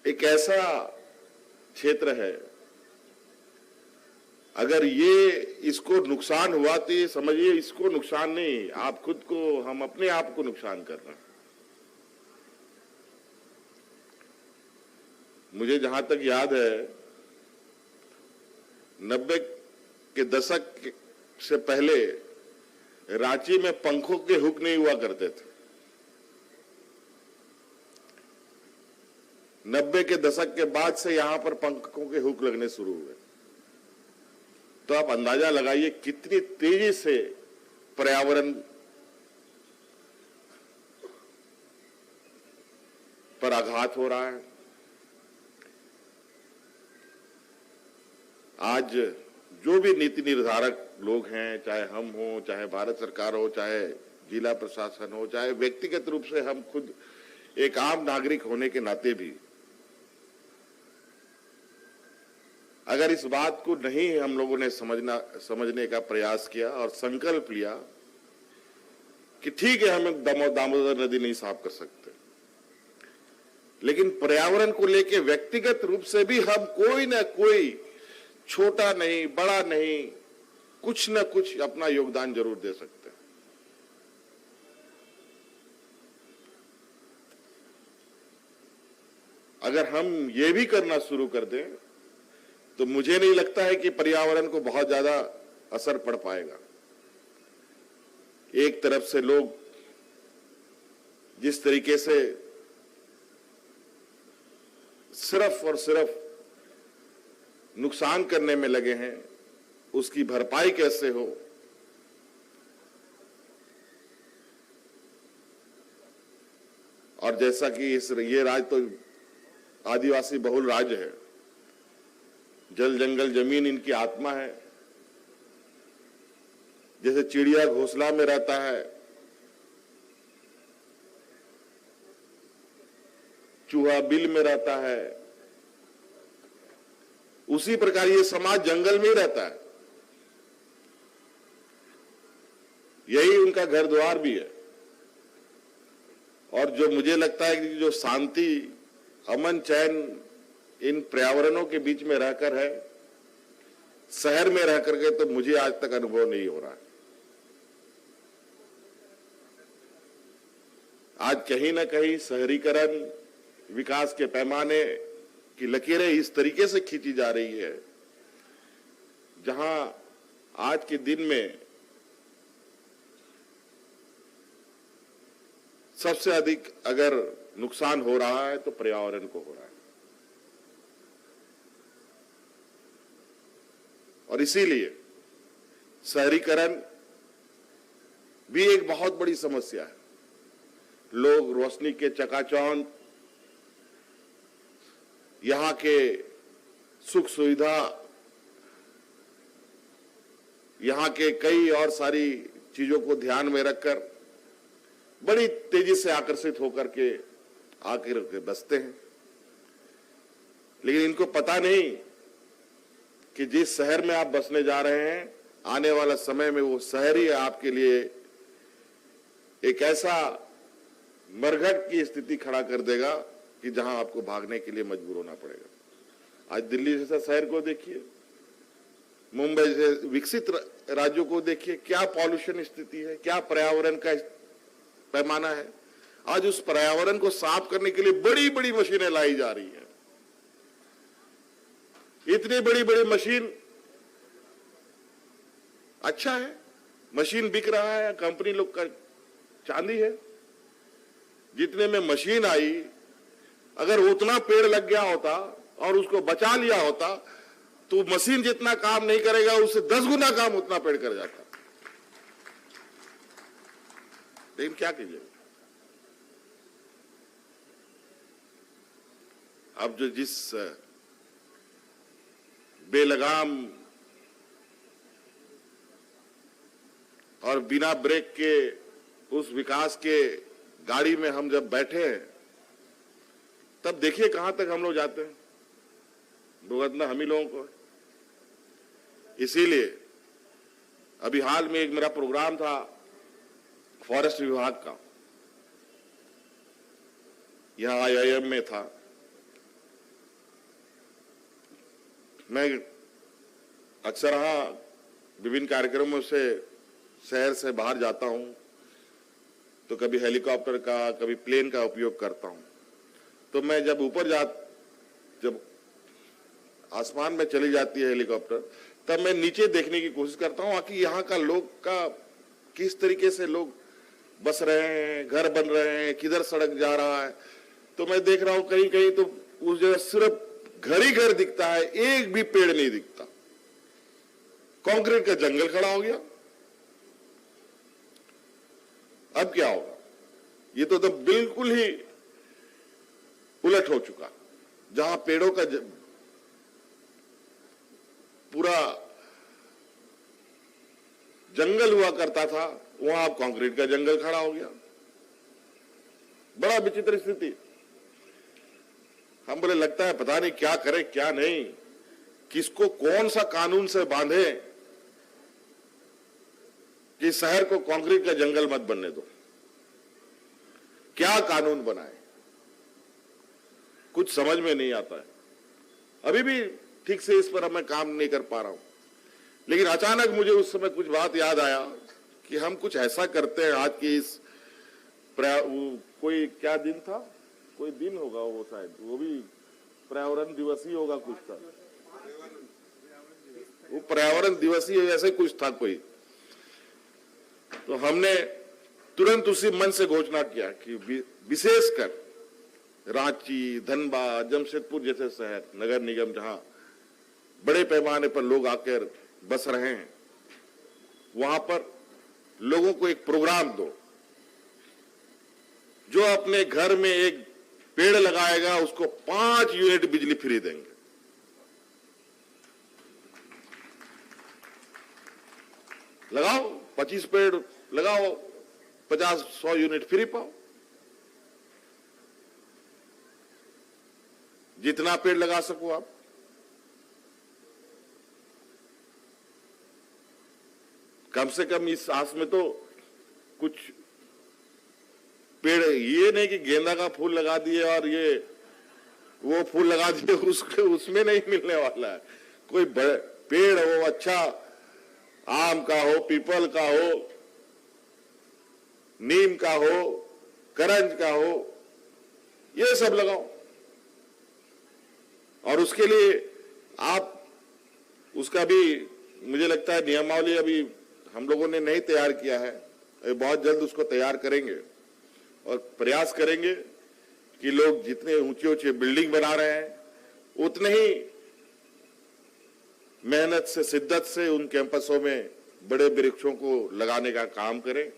एक ऐसा क्षेत्र है, अगर ये इसको नुकसान हुआ तो ये समझिए इसको नुकसान नहीं, आप खुद को, हम अपने आप को नुकसान कर रहे हैं। मुझे जहां तक याद है 90 के दशक से पहले रांची में पंखों के हुक नहीं हुआ करते थे। 90 के दशक के बाद से यहां पर पंखों के हुक लगने शुरू हुए। तो आप अंदाजा लगाइए कितनी तेजी से पर्यावरण पर आघात हो रहा है। आज जो भी नीति निर्धारक लोग हैं, चाहे हम हो, चाहे भारत सरकार हो, चाहे जिला प्रशासन हो, चाहे व्यक्तिगत रूप से हम खुद एक आम नागरिक होने के नाते भी, अगर इस बात को नहीं हम लोगों ने समझने का प्रयास किया और संकल्प लिया कि ठीक है हम दामोदर नदी नहीं साफ कर सकते, लेकिन पर्यावरण को लेकर व्यक्तिगत रूप से भी हम कोई ना कोई, छोटा नहीं बड़ा नहीं, कुछ ना कुछ अपना योगदान जरूर दे सकते हैं। अगर हम ये भी करना शुरू कर दें तो मुझे नहीं लगता है कि पर्यावरण को बहुत ज्यादा असर पड़ पाएगा। एक तरफ से लोग जिस तरीके से सिर्फ और सिर्फ नुकसान करने में लगे हैं, उसकी भरपाई कैसे हो, और जैसा कि ये राज्य तो आदिवासी बहुल राज्य है, जल जंगल जमीन इनकी आत्मा है। जैसे चिड़िया घोंसला में रहता है, चूहा बिल में रहता है, उसी प्रकार ये समाज जंगल में ही रहता है। यही उनका घर द्वार भी है। और जो मुझे लगता है कि जो शांति, अमन, चैन इन पर्यावरणों के बीच में रहकर है, शहर में रह करके तो मुझे आज तक अनुभव नहीं हो रहा है। आज कहीं ना कहीं शहरीकरण, विकास के पैमाने की लकीरें इस तरीके से खींची जा रही है, जहां आज के दिन में सबसे अधिक अगर नुकसान हो रहा है तो पर्यावरण को हो रहा है। और इसीलिए शहरीकरण भी एक बहुत बड़ी समस्या है। लोग रोशनी के चकाचौंध, यहां के सुख सुविधा, यहां के कई और सारी चीजों को ध्यान में रखकर बड़ी तेजी से आकर्षित होकर के आकर के बसते हैं। लेकिन इनको पता नहीं कि जिस शहर में आप बसने जा रहे हैं, आने वाला समय में वो शहर ही आपके लिए एक ऐसा मरघट की स्थिति खड़ा कर देगा कि जहां आपको भागने के लिए मजबूर होना पड़ेगा। आज दिल्ली जैसा शहर को देखिए, मुंबई जैसे विकसित राज्यों को देखिए, क्या पॉल्यूशन स्थिति है, क्या पर्यावरण का पैमाना है। आज उस पर्यावरण को साफ करने के लिए बड़ी बड़ी मशीनें लाई जा रही हैं। इतनी बड़ी बड़ी मशीन, अच्छा है, मशीन बिक रहा है, कंपनी लोग का चांदी है। जितने में मशीन आई, अगर उतना पेड़ लग गया होता और उसको बचा लिया होता तो मशीन जितना काम नहीं करेगा, उससे 10 गुना काम उतना पेड़ कर जाता। लेकिन क्या कीजिए, अब जो जिस बेलगाम और बिना ब्रेक के उस विकास के गाड़ी में हम जब बैठे हैं, तब देखिए कहां तक हम लोग जाते हैं। भुगतना हम ही लोगों को। इसीलिए अभी हाल में एक मेरा प्रोग्राम था फॉरेस्ट विभाग का, यहां IIM में था। मैं अक्सर यहां विभिन्न कार्यक्रमों से शहर से बाहर जाता हूं, तो कभी हेलीकॉप्टर का, कभी प्लेन का उपयोग करता हूं। तो मैं जब जब आसमान में चली जाती है हेलीकॉप्टर, तब मैं नीचे देखने की कोशिश करता हूं कि यहाँ का लोग का किस तरीके से लोग बस रहे हैं, घर बन रहे हैं, किधर सड़क जा रहा है। तो मैं देख रहा हूं कहीं कहीं तो उस जगह सिर्फ घर ही घर दिखता है, एक भी पेड़ नहीं दिखता। कंक्रीट का जंगल खड़ा हो गया। अब क्या होगा? ये तो बिल्कुल ही उलट हो चुका। जहां पेड़ों का पूरा जंगल हुआ करता था, वहां अब कंक्रीट का जंगल खड़ा हो गया। बड़ा विचित्र स्थिति। हम बोले लगता है पता नहीं क्या करे क्या नहीं, किसको कौन सा कानून से बांधे कि शहर को कंक्रीट का जंगल मत बनने दो। क्या कानून बनाए, कुछ समझ में नहीं आता है। अभी भी ठीक से इस पर मैं काम नहीं कर पा रहा हूं। लेकिन अचानक मुझे उस समय कुछ बात याद आया कि हम कुछ ऐसा करते हैं। आज की इस कोई क्या दिन था, कोई दिन होगा वो, शायद वो भी पर्यावरण दिवस ही होगा, कुछ था वो पर्यावरण दिवस ही ऐसे कुछ था कोई। तो हमने तुरंत उसी मन से घोषणा किया कि विशेषकर रांची, धनबाद, जमशेदपुर जैसे शहर, नगर निगम जहां बड़े पैमाने पर लोग आकर बस रहे हैं, वहां पर लोगों को एक प्रोग्राम दो। जो अपने घर में एक पेड़ लगाएगा उसको 5 यूनिट बिजली फ्री देंगे। लगाओ 25 पेड़ लगाओ, 50-100 यूनिट फ्री पाओ। जितना पेड़ लगा सको आप। कम से कम इस आस में तो कुछ पेड़, ये नहीं कि गेंदा का फूल लगा दिए और ये वो फूल लगा दिए, उसमें नहीं मिलने वाला है। कोई पेड़ हो अच्छा, आम का हो, पीपल का हो, नीम का हो, करंज का हो, ये सब लगाओ। और उसके लिए आप उसका भी मुझे लगता है नियमावली अभी हम लोगों ने नहीं तैयार किया है, बहुत जल्द उसको तैयार करेंगे और प्रयास करेंगे कि लोग जितने ऊंचे ऊंचे बिल्डिंग बना रहे हैं उतने ही मेहनत से, शिद्दत से उन कैंपसों में बड़े वृक्षों को लगाने का काम करें,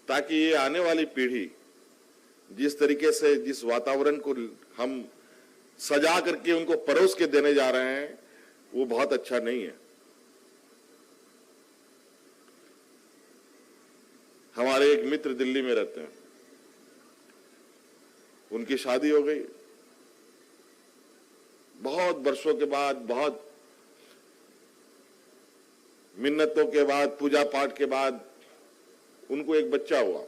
ताकि ये आने वाली पीढ़ी जिस तरीके से जिस वातावरण को हम सजा करके उनको परोस के देने जा रहे हैं वो बहुत अच्छा नहीं है। हमारे एक मित्र दिल्ली में रहते हैं, उनकी शादी हो गई। बहुत वर्षों के बाद, बहुत मिन्नतों के बाद, पूजा पाठ के बाद उनको एक बच्चा हुआ,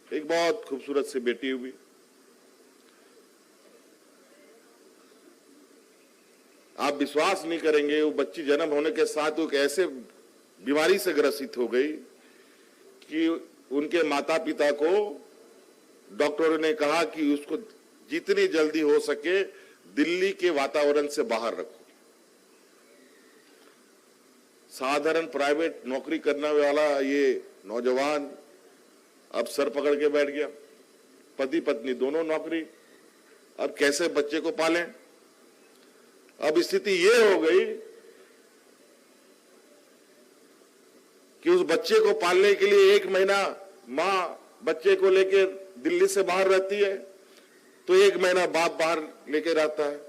एक बहुत खूबसूरत सी बेटी हुई। आप विश्वास नहीं करेंगे, वो बच्ची जन्म होने के साथ वो ऐसे बीमारी से ग्रसित हो गई कि उनके माता पिता को डॉक्टरों ने कहा कि उसको जितनी जल्दी हो सके दिल्ली के वातावरण से बाहर रखो। साधारण प्राइवेट नौकरी करने वाला ये नौजवान अब सर पकड़ के बैठ गया, पति पत्नी दोनों नौकरी, अब कैसे बच्चे को पालें। अब स्थिति ये हो गई कि उस बच्चे को पालने के लिए 1 महीना मां बच्चे को लेकर दिल्ली से बाहर रहती है, तो 1 महीना बाप बाहर लेकर रहता है।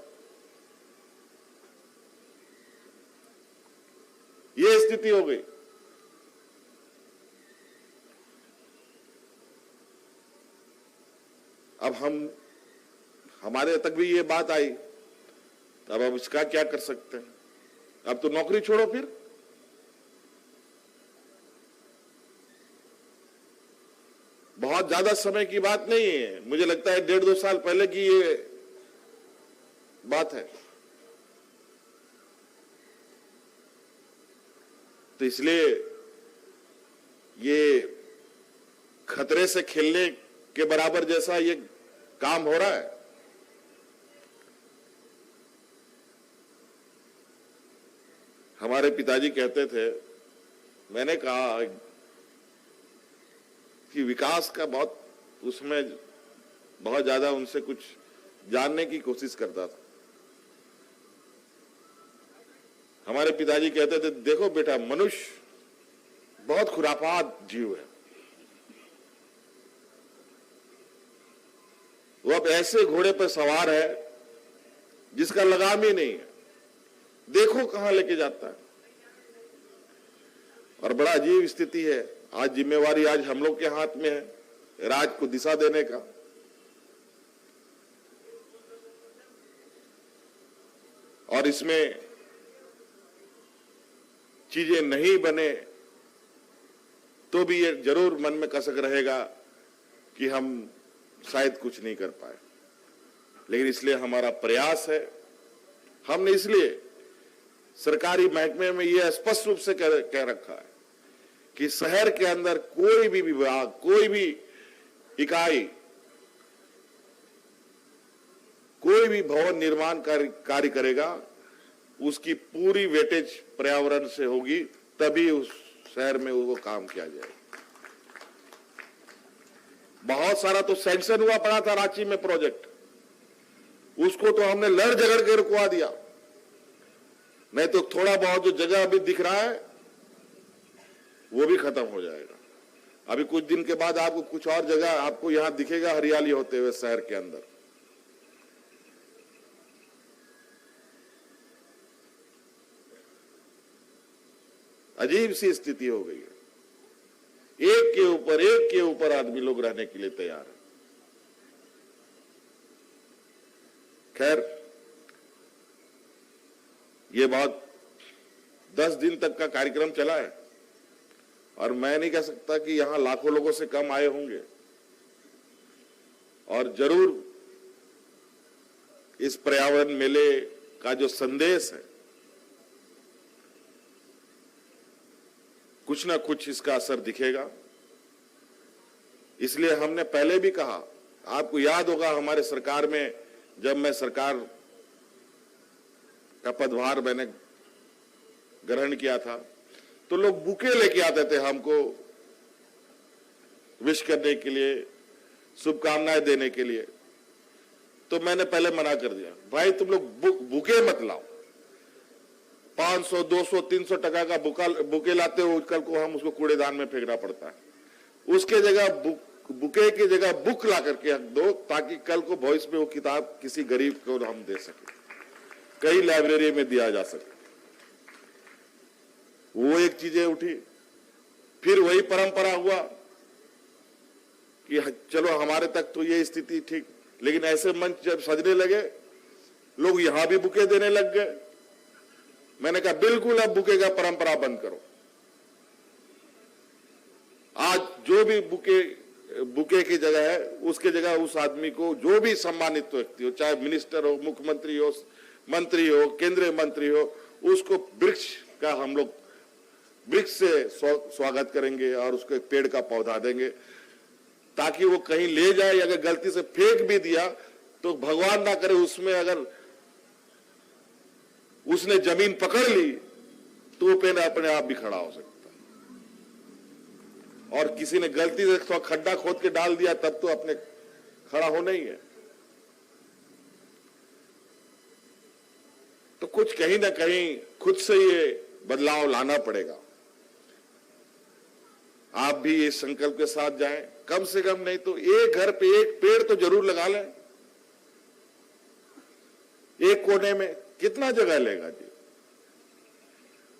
ये स्थिति हो गई। अब हमारे तक भी ये बात आई, तब अब इसका क्या कर सकते हैं। अब तो नौकरी छोड़ो, फिर बहुत ज्यादा समय की बात नहीं है, मुझे लगता है 1.5-2 साल पहले की ये बात है। तो इसलिए ये खतरे से खेलने के बराबर जैसा ये काम हो रहा है। हमारे पिताजी कहते थे, मैंने कहा कि विकास का उसमें बहुत ज्यादा उनसे कुछ जानने की कोशिश करता था। हमारे पिताजी कहते थे, देखो बेटा, मनुष्य बहुत खुरापात जीव है, वो अब ऐसे घोड़े पर सवार है जिसका लगाम ही नहीं है, देखो कहां लेके जाता है। और बड़ा अजीब स्थिति है। आज जिम्मेवारी आज हम लोग के हाथ में है, राज्य को दिशा देने का। और इसमें चीजें नहीं बने तो भी ये जरूर मन में कसक रहेगा कि हम शायद कुछ नहीं कर पाए। लेकिन इसलिए हमारा प्रयास है, हमने इसलिए सरकारी महकमे में यह स्पष्ट रूप से कह रखा है कि शहर के अंदर कोई भी विभाग, कोई भी इकाई, कोई भी भवन निर्माण कार्य करेगा, उसकी पूरी वेटेज पर्यावरण से होगी, तभी उस शहर में वो काम किया जाए। बहुत सारा तो सैंक्शन हुआ पड़ा था रांची में प्रोजेक्ट, उसको तो हमने लड़ झगड़ के रुकवा दिया। नहीं तो थोड़ा बहुत जो जगह अभी दिख रहा है वो भी खत्म हो जाएगा। अभी कुछ दिन के बाद आपको कुछ और जगह आपको यहां दिखेगा हरियाली होते हुए शहर के अंदर। अजीब सी स्थिति हो गई है। एक के ऊपर आदमी लोग रहने के लिए तैयार है। खैर, ये बहुत 10 दिन तक का कार्यक्रम चला है और मैं नहीं कह सकता कि यहां लाखों लोगों से कम आए होंगे। और जरूर इस पर्यावरण मेले का जो संदेश है, कुछ ना कुछ इसका असर दिखेगा। इसलिए हमने पहले भी कहा, आपको याद होगा हमारे सरकार में, जब मैं सरकार का पदभार मैंने ग्रहण किया था, तो लोग बुके लेके आते थे हमको विश करने के लिए, शुभकामनाएं देने के लिए। तो मैंने पहले मना कर दिया, भाई तुम लोग बुके मत लाओ। 500, 200, 300 टका का बुके लाते हो, कल को हम उसको कूड़ेदान में फेंकना पड़ता है। उसके जगह बुके की जगह बुक ला करके दो, ताकि कल को भविष्य में वो किताब किसी गरीब को हम दे सके, कई लाइब्रेरी में दिया जा सके। वो एक चीजें उठी। फिर वही परंपरा हुआ कि चलो हमारे तक तो ये स्थिति ठीक, लेकिन ऐसे मंच जब सजने लगे, लोग यहां भी बुके देने लग गए। मैंने कहा बिल्कुल अब बुके का परंपरा बंद करो। आज जो भी बुके की जगह है, उसके जगह उस आदमी को, जो भी सम्मानित व्यक्ति हो, चाहे मिनिस्टर हो, मुख्यमंत्री हो, मंत्री हो, केंद्रीय मंत्री हो, उसको वृक्ष का हम लोग वृक्ष से स्वागत करेंगे और उसको एक पेड़ का पौधा देंगे, ताकि वो कहीं ले जाए। अगर गलती से फेंक भी दिया तो भगवान ना करे उसमें अगर उसने जमीन पकड़ ली तो वो पेड़ अपने आप भी खड़ा हो सकता है। और किसी ने गलती से थोड़ा खड्डा खोद के डाल दिया तब तो अपने खड़ा होना ही है। तो कुछ कहीं ना कहीं खुद से ये बदलाव लाना पड़ेगा। आप भी इस संकल्प के साथ जाएं, कम से कम नहीं तो एक घर पे एक पेड़ तो जरूर लगा लें। एक कोने में कितना जगह लेगा जी?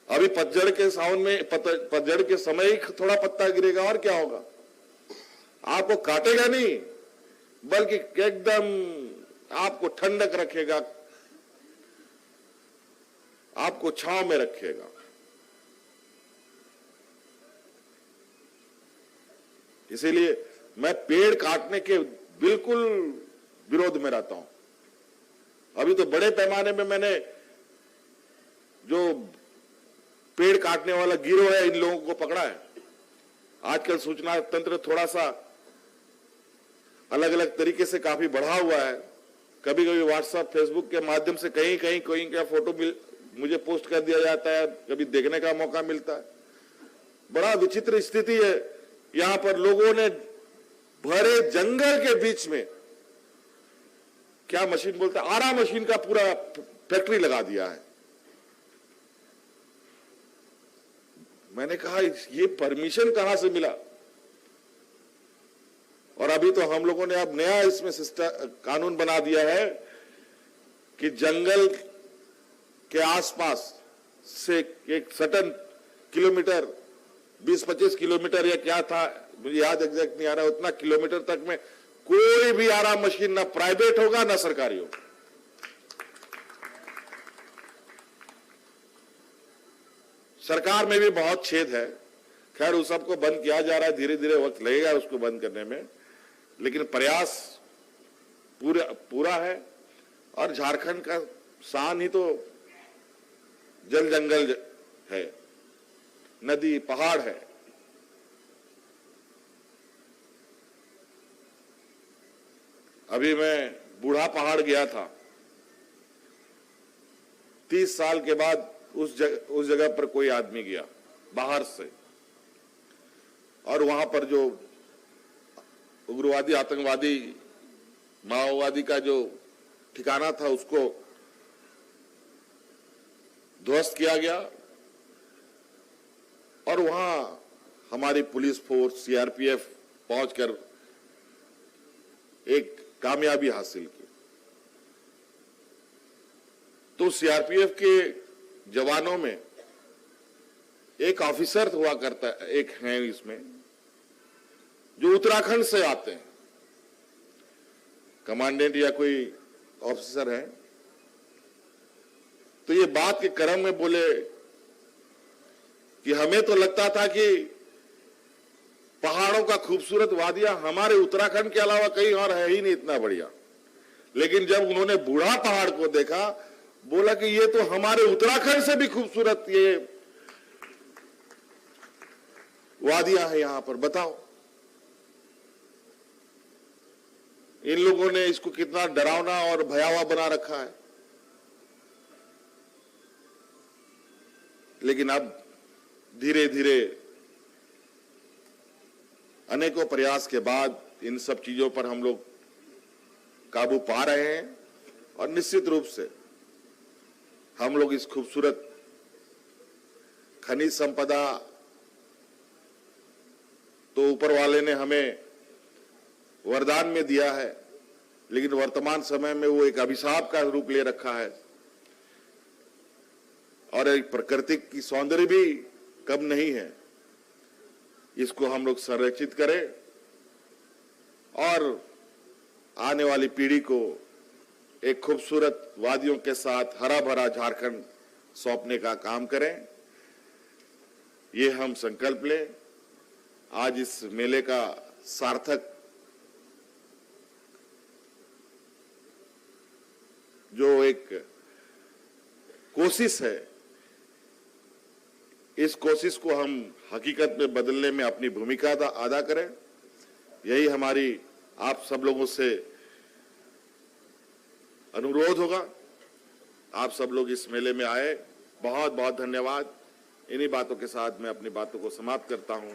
अभी पतझड़ के सावन में पतझड़ के समय ही थोड़ा पत्ता गिरेगा और क्या होगा? आपको काटेगा नहीं बल्कि एकदम आपको ठंडक रखेगा, आपको छांव में रखेगा। इसीलिए मैं पेड़ काटने के बिल्कुल विरोध में रहता हूं। अभी तो बड़े पैमाने में मैंने जो पेड़ काटने वाला गिरोह है इन लोगों को पकड़ा है। आजकल सूचना तंत्र थोड़ा सा अलग अलग तरीके से काफी बढ़ा हुआ है। कभी कभी व्हाट्सएप फेसबुक के माध्यम से कहीं कहीं कोई का फोटो मुझे पोस्ट कर दिया जाता है, कभी देखने का मौका मिलता है। बड़ा विचित्र स्थिति है। यहां पर लोगों ने भरे जंगल के बीच में क्या मशीन बोलता है, आरा मशीन का पूरा फैक्ट्री लगा दिया है। मैंने कहा ये परमिशन कहां से मिला? और अभी तो हम लोगों ने अब नया इसमें कानून बना दिया है कि जंगल के आसपास से एक सर्टेन किलोमीटर 20-25 किलोमीटर या क्या था मुझे याद एग्जैक्ट नहीं आ रहा, उतना किलोमीटर तक में कोई भी आराम मशीन ना प्राइवेट होगा ना सरकारी होगा। सरकार में भी बहुत छेद है। खैर उस सबको बंद किया जा रहा है, धीरे धीरे वक्त लगेगा उसको बंद करने में, लेकिन प्रयास पूरा है। और झारखंड का शान ही तो जल जंगल है, नदी पहाड़ है। अभी मैं बूढ़ा पहाड़ गया था, 30 साल के बाद उस जगह पर कोई आदमी गया बाहर से, और वहां पर जो उग्रवादी आतंकवादी माओवादी का जो ठिकाना था उसको ध्वस्त किया गया। और वहां हमारी पुलिस फोर्स सीआरपीएफ पहुंचकर एक कामयाबी हासिल की। तो सीआरपीएफ के जवानों में एक ऑफिसर हुआ करता है, एक है इसमें जो उत्तराखंड से आते हैं, कमांडेंट या कोई ऑफिसर है। तो ये बात के क्रम में बोले कि हमें तो लगता था कि पहाड़ों का खूबसूरत वादियां हमारे उत्तराखंड के अलावा कहीं और है ही नहीं इतना बढ़िया, लेकिन जब उन्होंने बूढ़ा पहाड़ को देखा बोला कि ये तो हमारे उत्तराखंड से भी खूबसूरत ये वादियां हैं यहां पर। बताओ इन लोगों ने इसको कितना डरावना और भयावह बना रखा है। लेकिन अब धीरे धीरे अनेकों प्रयास के बाद इन सब चीजों पर हम लोग काबू पा रहे हैं। और निश्चित रूप से हम लोग इस खूबसूरत खनिज संपदा तो ऊपर वाले ने हमें वरदान में दिया है, लेकिन वर्तमान समय में वो एक अभिशाप का रूप ले रखा है। और एक प्रकृति की सौंदर्य भी कम नहीं है। इसको हम लोग संरक्षित करें और आने वाली पीढ़ी को एक खूबसूरत वादियों के साथ हरा भरा झारखंड सौंपने का काम करें, ये हम संकल्प लें। आज इस मेले का सार्थक जो एक कोशिश है, इस कोशिश को हम हकीकत में बदलने में अपनी भूमिका अदा करें। यही हमारी आप सब लोगों से अनुरोध होगा। आप सब लोग इस मेले में आए, बहुत बहुत धन्यवाद। इन्हीं बातों के साथ मैं अपनी बातों को समाप्त करता हूं।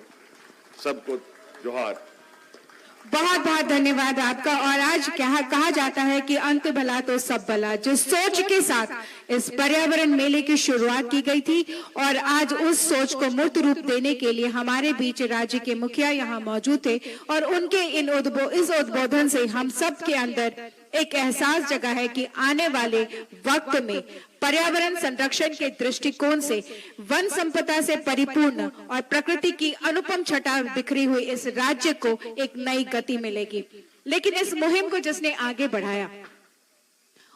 सबको जोहार। बहुत बहुत धन्यवाद आपका। और आज क्या कहा जाता है कि अंत भला तो सब भला, जिस सोच के साथ इस पर्यावरण मेले की शुरुआत की गई थी और आज उस सोच को मूर्त रूप देने के लिए हमारे बीच राज्य के मुखिया यहाँ मौजूद थे और उनके इस उद्बोधन से हम सब के अंदर एक एहसास जगा है कि आने वाले वक्त में पर्यावरण संरक्षण के दृष्टिकोण से वन संपदा से परिपूर्ण और प्रकृति की अनुपम छटा बिखरी हुई इस राज्य को एक नई गति मिलेगी। लेकिन इस मुहिम को जिसने आगे बढ़ाया,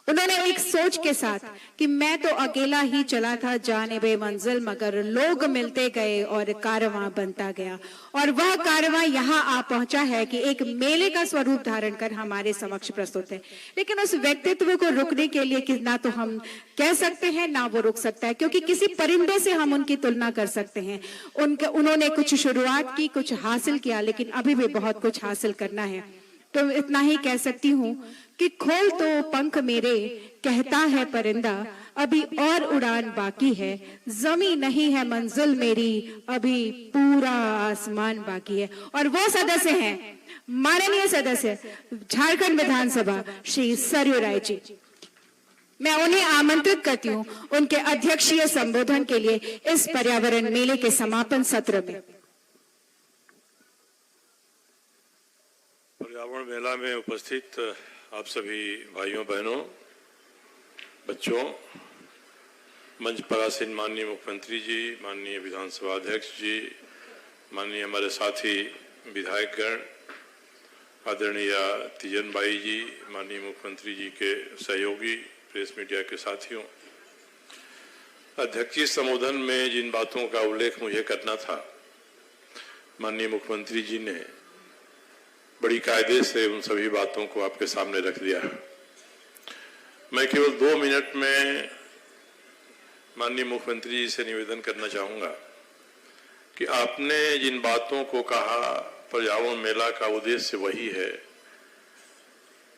उन्होंने एक सोच के साथ कि मैं तो अकेला ही चला था जाने बे मंजिल, मगर लोग मिलते गए और कारवां बनता गया। और वह कारवां यहाँ आ पहुंचा है कि एक मेले का स्वरूप धारण कर हमारे समक्ष प्रस्तुत है। लेकिन उस व्यक्तित्व को रुकने के लिए कि ना तो हम कह सकते हैं ना वो रुक सकता है, क्योंकि किसी परिंदे से हम उनकी तुलना कर सकते हैं। उन्होंने कुछ शुरुआत की, कुछ हासिल किया, लेकिन अभी भी बहुत कुछ हासिल करना है। तो इतना ही कह सकती हूँ कि खोल तो पंख मेरे, कहता है परिंदा, अभी और उड़ान बाकी है, जमी नहीं है मंजिल मेरी, अभी पूरा आसमान बाकी है। और वो सदस्य हैं माननीय सदस्य झारखंड विधानसभा श्री सरयू राय जी। मैं उन्हें आमंत्रित करती हूँ उनके अध्यक्षीय संबोधन के लिए इस पर्यावरण मेले के समापन सत्र में। पर्यावरण मेला में उपस्थित आप सभी भाइयों बहनों, बच्चों, मंच पर आसीन माननीय मुख्यमंत्री जी, माननीय विधानसभा अध्यक्ष जी, माननीय हमारे साथी विधायकगण, आदरणीय तीजन बाई जी, माननीय मुख्यमंत्री जी के सहयोगी, प्रेस मीडिया के साथियों, अध्यक्षीय संबोधन में जिन बातों का उल्लेख मुझे करना था, माननीय मुख्यमंत्री जी ने बड़ी कायदे से उन सभी बातों को आपके सामने रख दिया है। मैं केवल 2 मिनट में माननीय मुख्यमंत्री जी से निवेदन करना चाहूंगा कि आपने जिन बातों को कहा, पर्यावरण मेला का उद्देश्य वही है।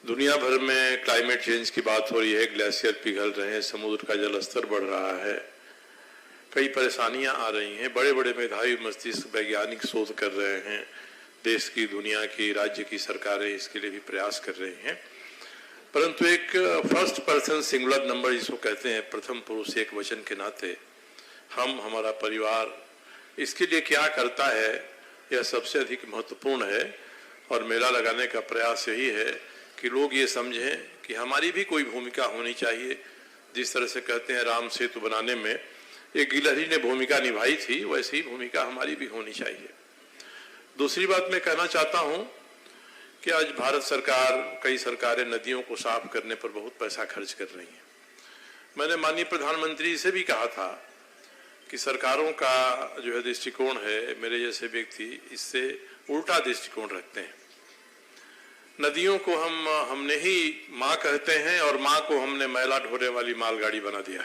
दुनिया भर में क्लाइमेट चेंज की बात हो रही है, ग्लेशियर पिघल रहे हैं, समुद्र का जल स्तर बढ़ रहा है, कई परेशानियां आ रही हैं, बड़े बड़े मेधावी मस्तिष्क वैज्ञानिक शोध कर रहे हैं, देश की, दुनिया की, राज्य की सरकारें इसके लिए भी प्रयास कर रही हैं। परंतु एक फर्स्ट पर्सन सिंगुलर नंबर जिसको कहते हैं, प्रथम पुरुष एक वचन के नाते हम, हमारा परिवार इसके लिए क्या करता है, यह सबसे अधिक महत्वपूर्ण है। और मेला लगाने का प्रयास यही है कि लोग ये समझें कि हमारी भी कोई भूमिका होनी चाहिए। जिस तरह से कहते हैं राम सेतु बनाने में एक गिलहरी ने भूमिका निभाई थी, वैसे ही भूमिका हमारी भी होनी चाहिए। दूसरी बात मैं कहना चाहता हूं कि आज भारत सरकार, कई सरकारें नदियों को साफ करने पर बहुत पैसा खर्च कर रही हैं। मैंने माननीय प्रधानमंत्री से भी कहा था कि सरकारों का जो है दृष्टिकोण है, मेरे जैसे व्यक्ति इससे उल्टा दृष्टिकोण रखते हैं। नदियों को हमने ही माँ कहते हैं और माँ को हमने मैला ढोने वाली मालगाड़ी बना दिया।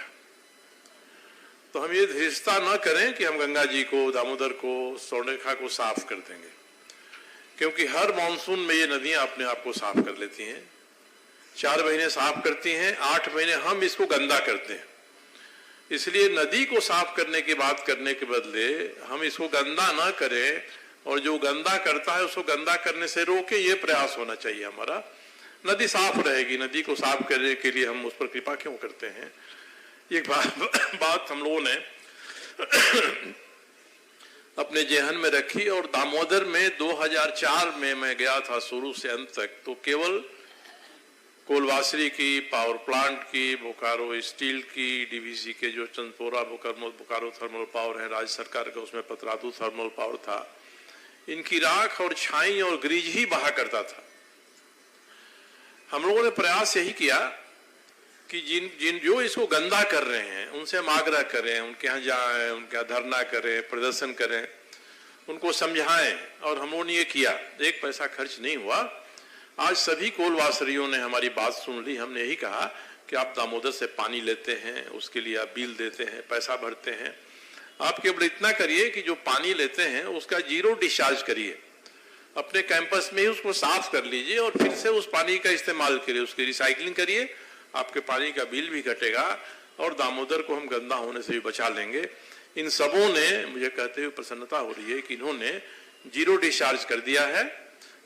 तो हम ये धीरता न करें कि हम गंगा जी को, दामोदर को, स्वर्णरेखा को साफ कर देंगे, क्योंकि हर मानसून में ये नदियां अपने आप को साफ कर लेती हैं। 4 महीने साफ करती हैं, 8 महीने हम इसको गंदा करते हैं। इसलिए नदी को साफ करने की बात करने के बदले हम इसको गंदा ना करें, और जो गंदा करता है उसको गंदा करने से रोके, ये प्रयास होना चाहिए हमारा। नदी साफ रहेगी, नदी को साफ करने के लिए हम उस पर कृपा क्यों करते हैं। एक बात हम लोगों ने अपने जेहन में रखी, और दामोदर में 2004 में मैं गया था शुरू से अंत तक, तो केवल कोलवासरी की, पावर प्लांट की, बोकारो स्टील की, डीवीसी के जो चंदपोरा बोकारो थर्मल पावर है राज्य सरकार का, उसमें पतरातू थर्मल पावर था, इनकी राख और छाई और ग्रीज ही बहा करता था। हम लोगों ने प्रयास यही किया कि जिन जो इसको गंदा कर रहे हैं उनसे हम आग्रह करें, उनके यहाँ जाएं, उनके यहाँ धरना करें, प्रदर्शन करें, उनको समझाएं। और हम लोगों ने ये किया, 1 पैसा खर्च नहीं हुआ। आज सभी कोलवासरियों ने हमारी बात सुन ली। हमने यही कहा कि आप दामोदर से पानी लेते हैं, उसके लिए आप बिल देते हैं, पैसा भरते हैं, आप केवल इतना करिए कि जो पानी लेते हैं उसका जीरो डिस्चार्ज करिए, अपने कैंपस में ही उसको साफ कर लीजिए और फिर से उस पानी का इस्तेमाल करिए, उसकी रिसाइकलिंग करिए। आपके पानी का बिल भी घटेगा और दामोदर को हम गंदा होने से भी बचा लेंगे। इन सबों ने मुझे कहते हुए प्रसन्नता हो रही है कि इन्होंने जीरो डिस्चार्ज कर दिया है,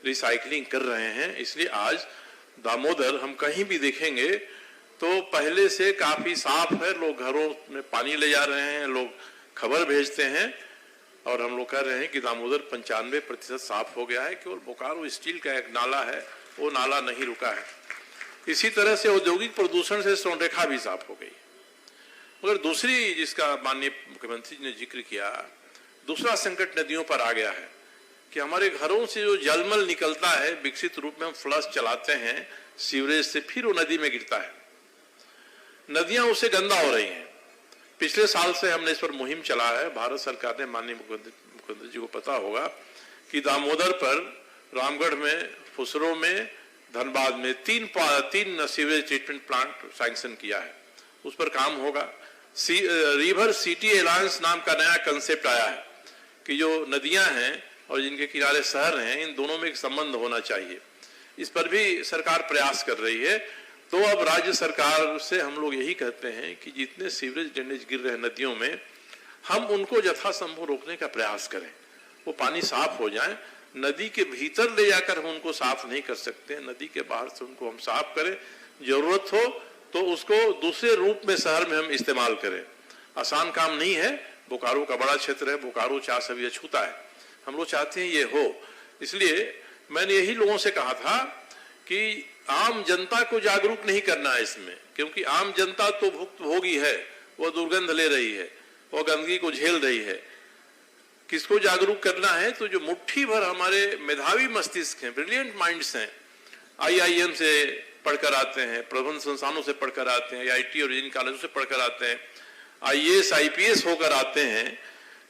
रिसाइकलिंग कर रहे हैं। इसलिए आज दामोदर हम कहीं भी देखेंगे तो पहले से काफी साफ है। लोग घरों में पानी ले जा रहे हैं, लोग खबर भेजते हैं और हम लोग कह रहे हैं कि दामोदर 95% साफ हो गया है। केवल बोकारो स्टील का एक नाला है, वो नाला नहीं रुका है। इसी तरह से औद्योगिक प्रदूषण से सोनरेखा भी साफ हो गई। मगर दूसरी जिसका माननीय मुख्यमंत्री जी ने जिक्र किया, दूसरा संकट नदियों पर आ गया है कि हमारे घरों से जो जलमल निकलता है, विकसित रूप में हम फ्लश चलाते हैं सीवरेज से, फिर वो नदी में गिरता है, नदियां उससे गंदा हो रही हैं। पिछले साल से हमने इस पर मुहिम चला है। भारत सरकार ने, माननीय मुख्यमंत्री जी को पता होगा कि दामोदर पर, रामगढ़ में, फुसरो में, धनबाद में तीन सीवरेज ट्रीटमेंट प्लांट सैंक्शन किया है, उस पर काम होगा। रिवर सिटी एलायंस नाम का नया कंसेप्ट आया है कि जो नदियां हैं और जिनके किनारे शहर हैं, इन दोनों में एक संबंध होना चाहिए। इस पर भी सरकार प्रयास कर रही है। तो अब राज्य सरकार से हम लोग यही कहते हैं कि जितने सीवरेज ड्रेनेज गिर रहे हैं नदियों में, हम उनको यथासंभव रोकने का प्रयास करें, वो पानी साफ हो जाए। नदी के भीतर ले जाकर हम उनको साफ नहीं कर सकते, नदी के बाहर से उनको हम साफ करें। जरूरत हो तो उसको दूसरे रूप में शहर में हम इस्तेमाल करें। आसान काम नहीं है, बोकारो का बड़ा क्षेत्र है, बोकारो 4 सभी छूता है, हम लोग चाहते हैं ये हो। इसलिए मैंने यही लोगों से कहा था कि आम जनता को जागरूक नहीं करना है इसमें, क्योंकि आम जनता तो भुक्तभोगी है, वो दुर्गंध ले रही है, वो गंदगी को झेल रही है। किसको जागरूक करना है? तो जो मुट्ठी भर हमारे मेधावी मस्तिष्क हैं, ब्रिलियंट माइंड्स हैं, IIM से पढ़कर आते हैं, प्रबंध संस्थानों से पढ़कर आते हैं, IIT और इंजीनियरिंग कॉलेजों से पढ़कर आते हैं, IAS IPS होकर आते हैं,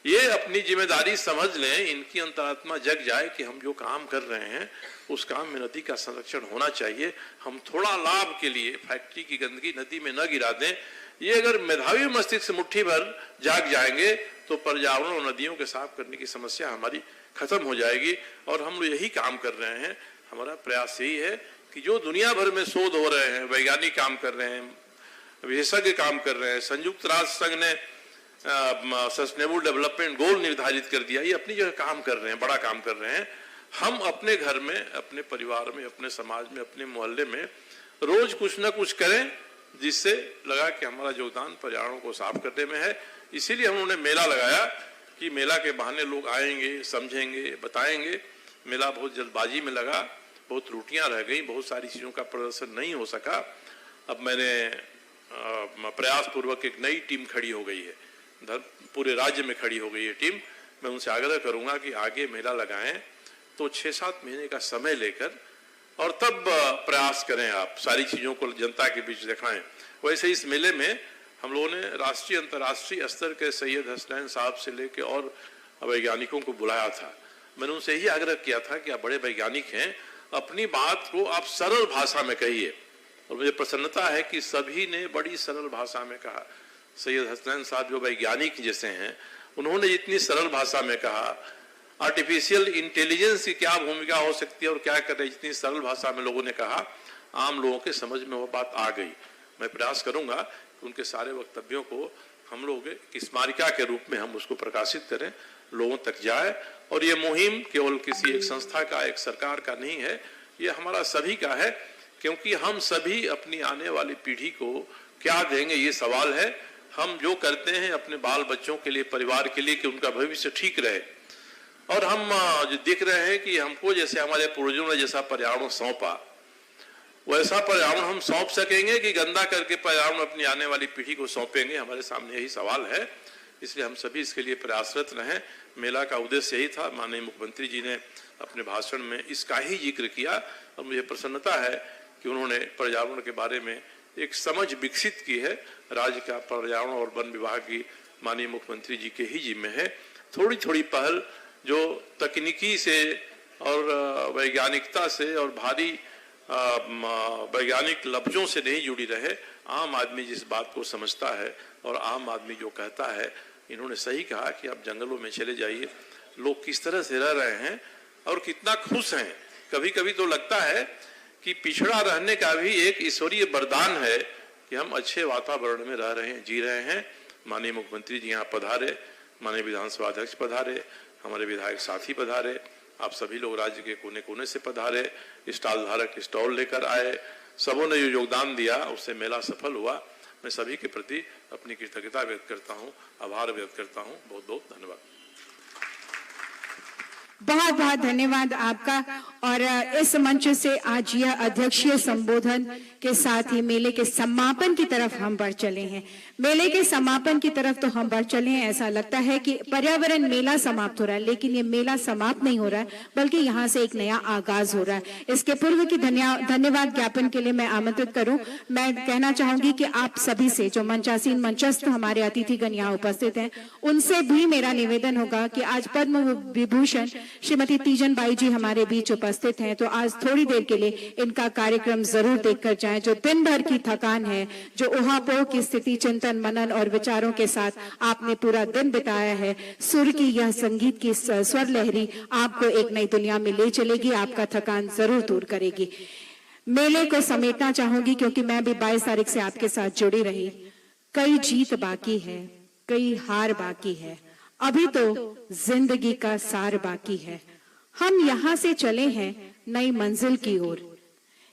ये अपनी जिम्मेदारी समझ लें, इनकी अंतरात्मा जग जाए कि हम जो काम कर रहे हैं उस काम में नदी का संरक्षण होना चाहिए। हम थोड़ा लाभ के लिए फैक्ट्री की गंदगी नदी में न गिरा दें। ये अगर मेधावी मस्तिष्क से मुट्ठी भर जाग जाएंगे तो पर्यावरण और नदियों के साफ करने की समस्या हमारी खत्म हो जाएगी। और हम लोग यही काम कर रहे हैं। हमारा प्रयास यही है कि जो दुनिया भर में शोध हो रहे हैं, वैज्ञानिक काम कर रहे हैं, विशेषज्ञ काम कर रहे हैं, संयुक्त राष्ट्र संघ ने सस्टेनेबल डेवलपमेंट गोल निर्धारित कर दिया, ये अपनी जगह काम कर रहे हैं, बड़ा काम कर रहे हैं। हम अपने घर में, अपने परिवार में, अपने समाज में, अपने मोहल्ले में रोज कुछ न कुछ करें, जिससे लगा कि हमारा योगदान पर्यावरण को साफ करने में है। इसीलिए हम उन्होंने मेला लगाया कि मेला के बहाने लोग आएंगे, समझेंगे, बताएंगे। मेला बहुत जल्दबाजी में लगा, बहुत त्रुटियां रह गई, बहुत सारी चीजों का प्रदर्शन नहीं हो सका। अब मैंने प्रयास पूर्वक एक नई टीम खड़ी हो गई है, पूरे राज्य में खड़ी हो गई है टीम। मैं उनसे आग्रह करूंगा कि आगे मेला लगाएं तो 6-7 महीने का समय लेकर और तब प्रयास करें, आप सारी चीजों को जनता के बीच दिखाएं। वैसे इस मेले में हम लोगों ने राष्ट्रीय अंतर्राष्ट्रीय स्तर के सैयद हसनैन साहब से लेकर और वैज्ञानिकों को बुलाया था। मैंने उनसे यही आग्रह किया था कि आप बड़े वैज्ञानिक हैं, अपनी बात को आप सरल भाषा में कहिए। और मुझे प्रसन्नता है कि सभी ने बड़ी सरल भाषा में कहा। सैयद हसनैन साहब जो वैज्ञानिक जैसे हैं, उन्होंने इतनी सरल भाषा में कहा, आर्टिफिशियल इंटेलिजेंस की क्या भूमिका हो सकती है और क्या कर रही, जितनी सरल भाषा में लोगों ने कहा, आम लोगों के समझ में वो बात आ गई। मैं प्रयास करूंगा कि उनके सारे वक्तव्यों को हम लोग स्मारिका के रूप में हम उसको प्रकाशित करें, लोगों तक जाए। और ये मुहिम केवल किसी एक संस्था का, एक सरकार का नहीं है, ये हमारा सभी का है, क्योंकि हम सभी अपनी आने वाली पीढ़ी को क्या देंगे, ये सवाल है। हम जो करते हैं अपने बाल बच्चों के लिए, परिवार के लिए, कि उनका भविष्य ठीक रहे। और हम जो देख रहे हैं कि हमको जैसे हमारे पूर्वजों ने जैसा पर्यावरण सौंपा, वैसा पर्यावरण हम सौंप सकेंगे कि गंदा करके पर्यावरण अपनी आने वाली पीढ़ी को सौंपेंगे? हमारे सामने यही सवाल है। इसलिए हम सभी इसके लिए प्रयासरत रहें। मेला का उद्देश्य यही था। माननीय मुख्यमंत्री जी ने अपने भाषण में इसका ही जिक्र किया और मुझे प्रसन्नता है कि उन्होंने पर्यावरण के बारे में एक समझ विकसित की है। राज्य का पर्यावरण और वन विभाग की माननीय मुख्यमंत्री जी के ही जिम्मे है। थोड़ी थोड़ी पहल जो तकनीकी से और वैज्ञानिकता से और भारी वैज्ञानिक लफ्जों से नहीं जुड़ी रहे, आम आदमी जिस बात को समझता है और आम आदमी जो कहता है, इन्होंने सही कहा कि आप जंगलों में चले जाइए, लोग किस तरह से रह रहे हैं और कितना खुश हैं। कभी कभी तो लगता है कि पिछड़ा रहने का भी एक ईश्वरीय वरदान है कि हम अच्छे वातावरण में रह रहे हैं, जी रहे हैं। माननीय मुख्यमंत्री जी यहाँ पधारे, माननीय विधानसभा अध्यक्ष पधारे, हमारे विधायक साथी पधारे, आप सभी लोग राज्य के कोने कोने से पधारे, स्टॉल धारक स्टॉल लेकर आए, सबों ने जो योगदान दिया उससे मेला सफल हुआ। मैं सभी के प्रति अपनी कृतज्ञता व्यक्त करता हूँ, आभार व्यक्त करता हूँ। बहुत बहुत धन्यवाद। बहुत बहुत धन्यवाद आपका। और इस मंच से आज यह अध्यक्षीय संबोधन के साथ ही मेले के समापन की तरफ हम बढ़ चले हैं। मेले के समापन की तरफ तो हम बढ़ चले हैं, ऐसा लगता है कि पर्यावरण मेला समाप्त हो रहा है, लेकिन ये मेला समाप्त नहीं हो रहा है, बल्कि यहाँ से एक नया आगाज हो रहा है। इसके पूर्व की धन्यवाद ज्ञापन के लिए मैं आमंत्रित करूं। मैं कहना चाहूंगी कि आप सभी से, जो मंचासीन मंचस्थ हमारे अतिथिगण यहाँ उपस्थित हैं, उनसे भी मेरा निवेदन होगा कि आज पद्म विभूषण श्रीमती तीजन बाई जी हमारे बीच उपस्थित हैं, तो आज थोड़ी देर के लिए इनका कार्यक्रम जरूर देखकर जाएं। जो दिन भर की थकान है, जो ऊहापोह की स्थिति, चिंतन मनन और विचारों के साथ आपने पूरा दिन बिताया है, सुर की यह संगीत की स्वर लहरी आपको एक नई दुनिया में ले चलेगी, आपका थकान जरूर दूर करेगी। मेले को समेटना चाहूंगी क्योंकि मैं भी 22 तारीख से आपके साथ जुड़ी रही। कई जीत बाकी है, कई हार बाकी है, अभी तो जिंदगी का सार बाकी है। हम यहाँ से चले हैं नई मंजिल की ओर,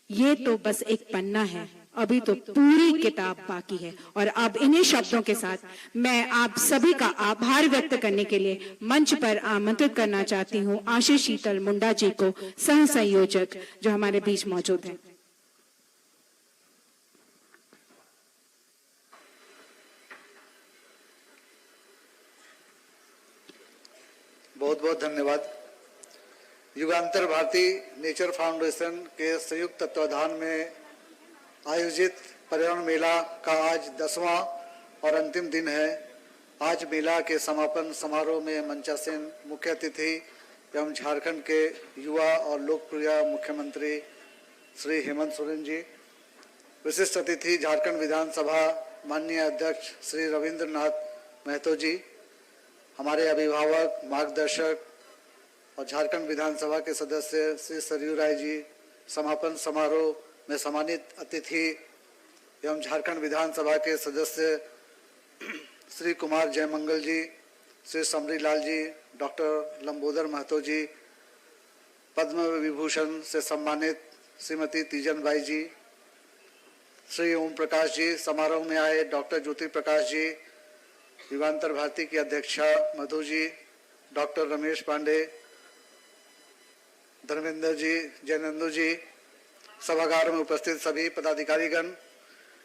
ये तो बस एक पन्ना है, अभी तो पूरी किताब बाकी है। और अब इन्हीं शब्दों के साथ मैं आप सभी का आभार व्यक्त करने के लिए मंच पर आमंत्रित करना चाहती हूँ आशीष शीतल मुंडा जी को, सह संयोजक जो हमारे बीच मौजूद हैं। बहुत बहुत धन्यवाद। युगांतर भारती नेचर फाउंडेशन के संयुक्त तत्वाधान में आयोजित पर्यावरण मेला का आज 10वां और अंतिम दिन है। आज मेला के समापन समारोह में मंचासीन मुख्य अतिथि एवं झारखंड के युवा और लोकप्रिय मुख्यमंत्री श्री हेमंत सोरेन जी, विशिष्ट अतिथि झारखंड विधानसभा माननीय अध्यक्ष श्री रविंद्रनाथ महतो जी, हमारे अभिभावक, मार्गदर्शक और झारखंड विधानसभा के सदस्य श्री सरयू राय जी, समापन समारोह में सम्मानित अतिथि एवं झारखंड विधानसभा के सदस्य श्री कुमार जयमंगल जी, श्री समरीलाल जी, डॉक्टर लंबोदर महतो जी, पद्म विभूषण से सम्मानित श्रीमती तीजन बाई जी, श्री ओम प्रकाश जी, समारोह में आए डॉक्टर ज्योति प्रकाश जी, युगांतर भारती की अध्यक्षा मधु जी, डॉक्टर रमेश पांडे, धर्मेंद्र जी, जयनंदू जी, सभागार में उपस्थित सभी पदाधिकारीगण,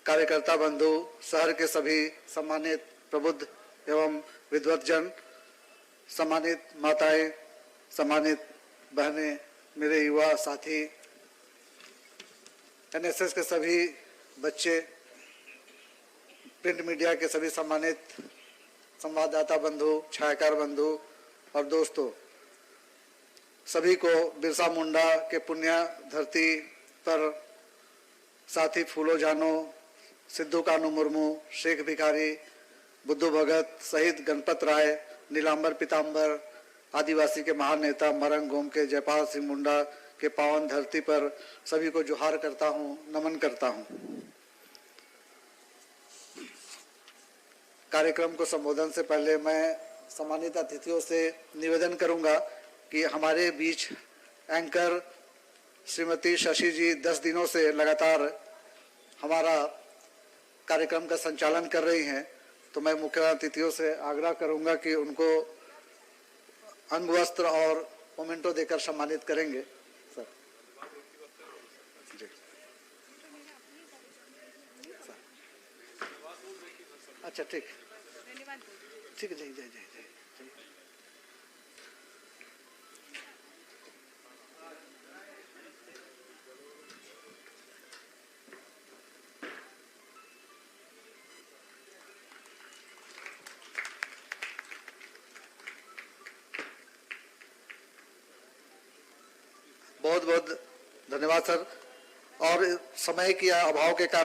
कार्यकर्ता बंधु, शहर के सभी सम्मानित प्रबुद्ध एवं विद्वत जन, सम्मानित माताएं, सम्मानित बहनें, मेरे युवा साथी, एनएसएस के सभी बच्चे, प्रिंट मीडिया के सभी सम्मानित संवाददाता बंधु, छायाकार बंधु और दोस्तों, सभी को बिरसा मुंडा के पुण्य धरती पर साथी फूलो जानो, सिद्धू कानू मुर्मू, शेख भिखारी, बुद्धू भगत सहित गणपत राय, नीलांबर पीताम्बर, आदिवासी के महान नेता मरंग गोम के जयपाल सिंह मुंडा के पावन धरती पर सभी को जोहार करता हूँ, नमन करता हूँ। कार्यक्रम को संबोधन से पहले मैं सम्मानित अतिथियों से निवेदन करूंगा कि हमारे बीच एंकर श्रीमती शशि जी 10 दिनों से लगातार हमारा कार्यक्रम का संचालन कर रही हैं, तो मैं मुख्य अतिथियों से आग्रह करूंगा कि उनको अंग वस्त्र और मोमेंटो देकर सम्मानित करेंगे। सर जी। अच्छा ठीक ठीक है, जय जय जय जय। बहुत बहुत धन्यवाद सर। और समय के अभाव के कारण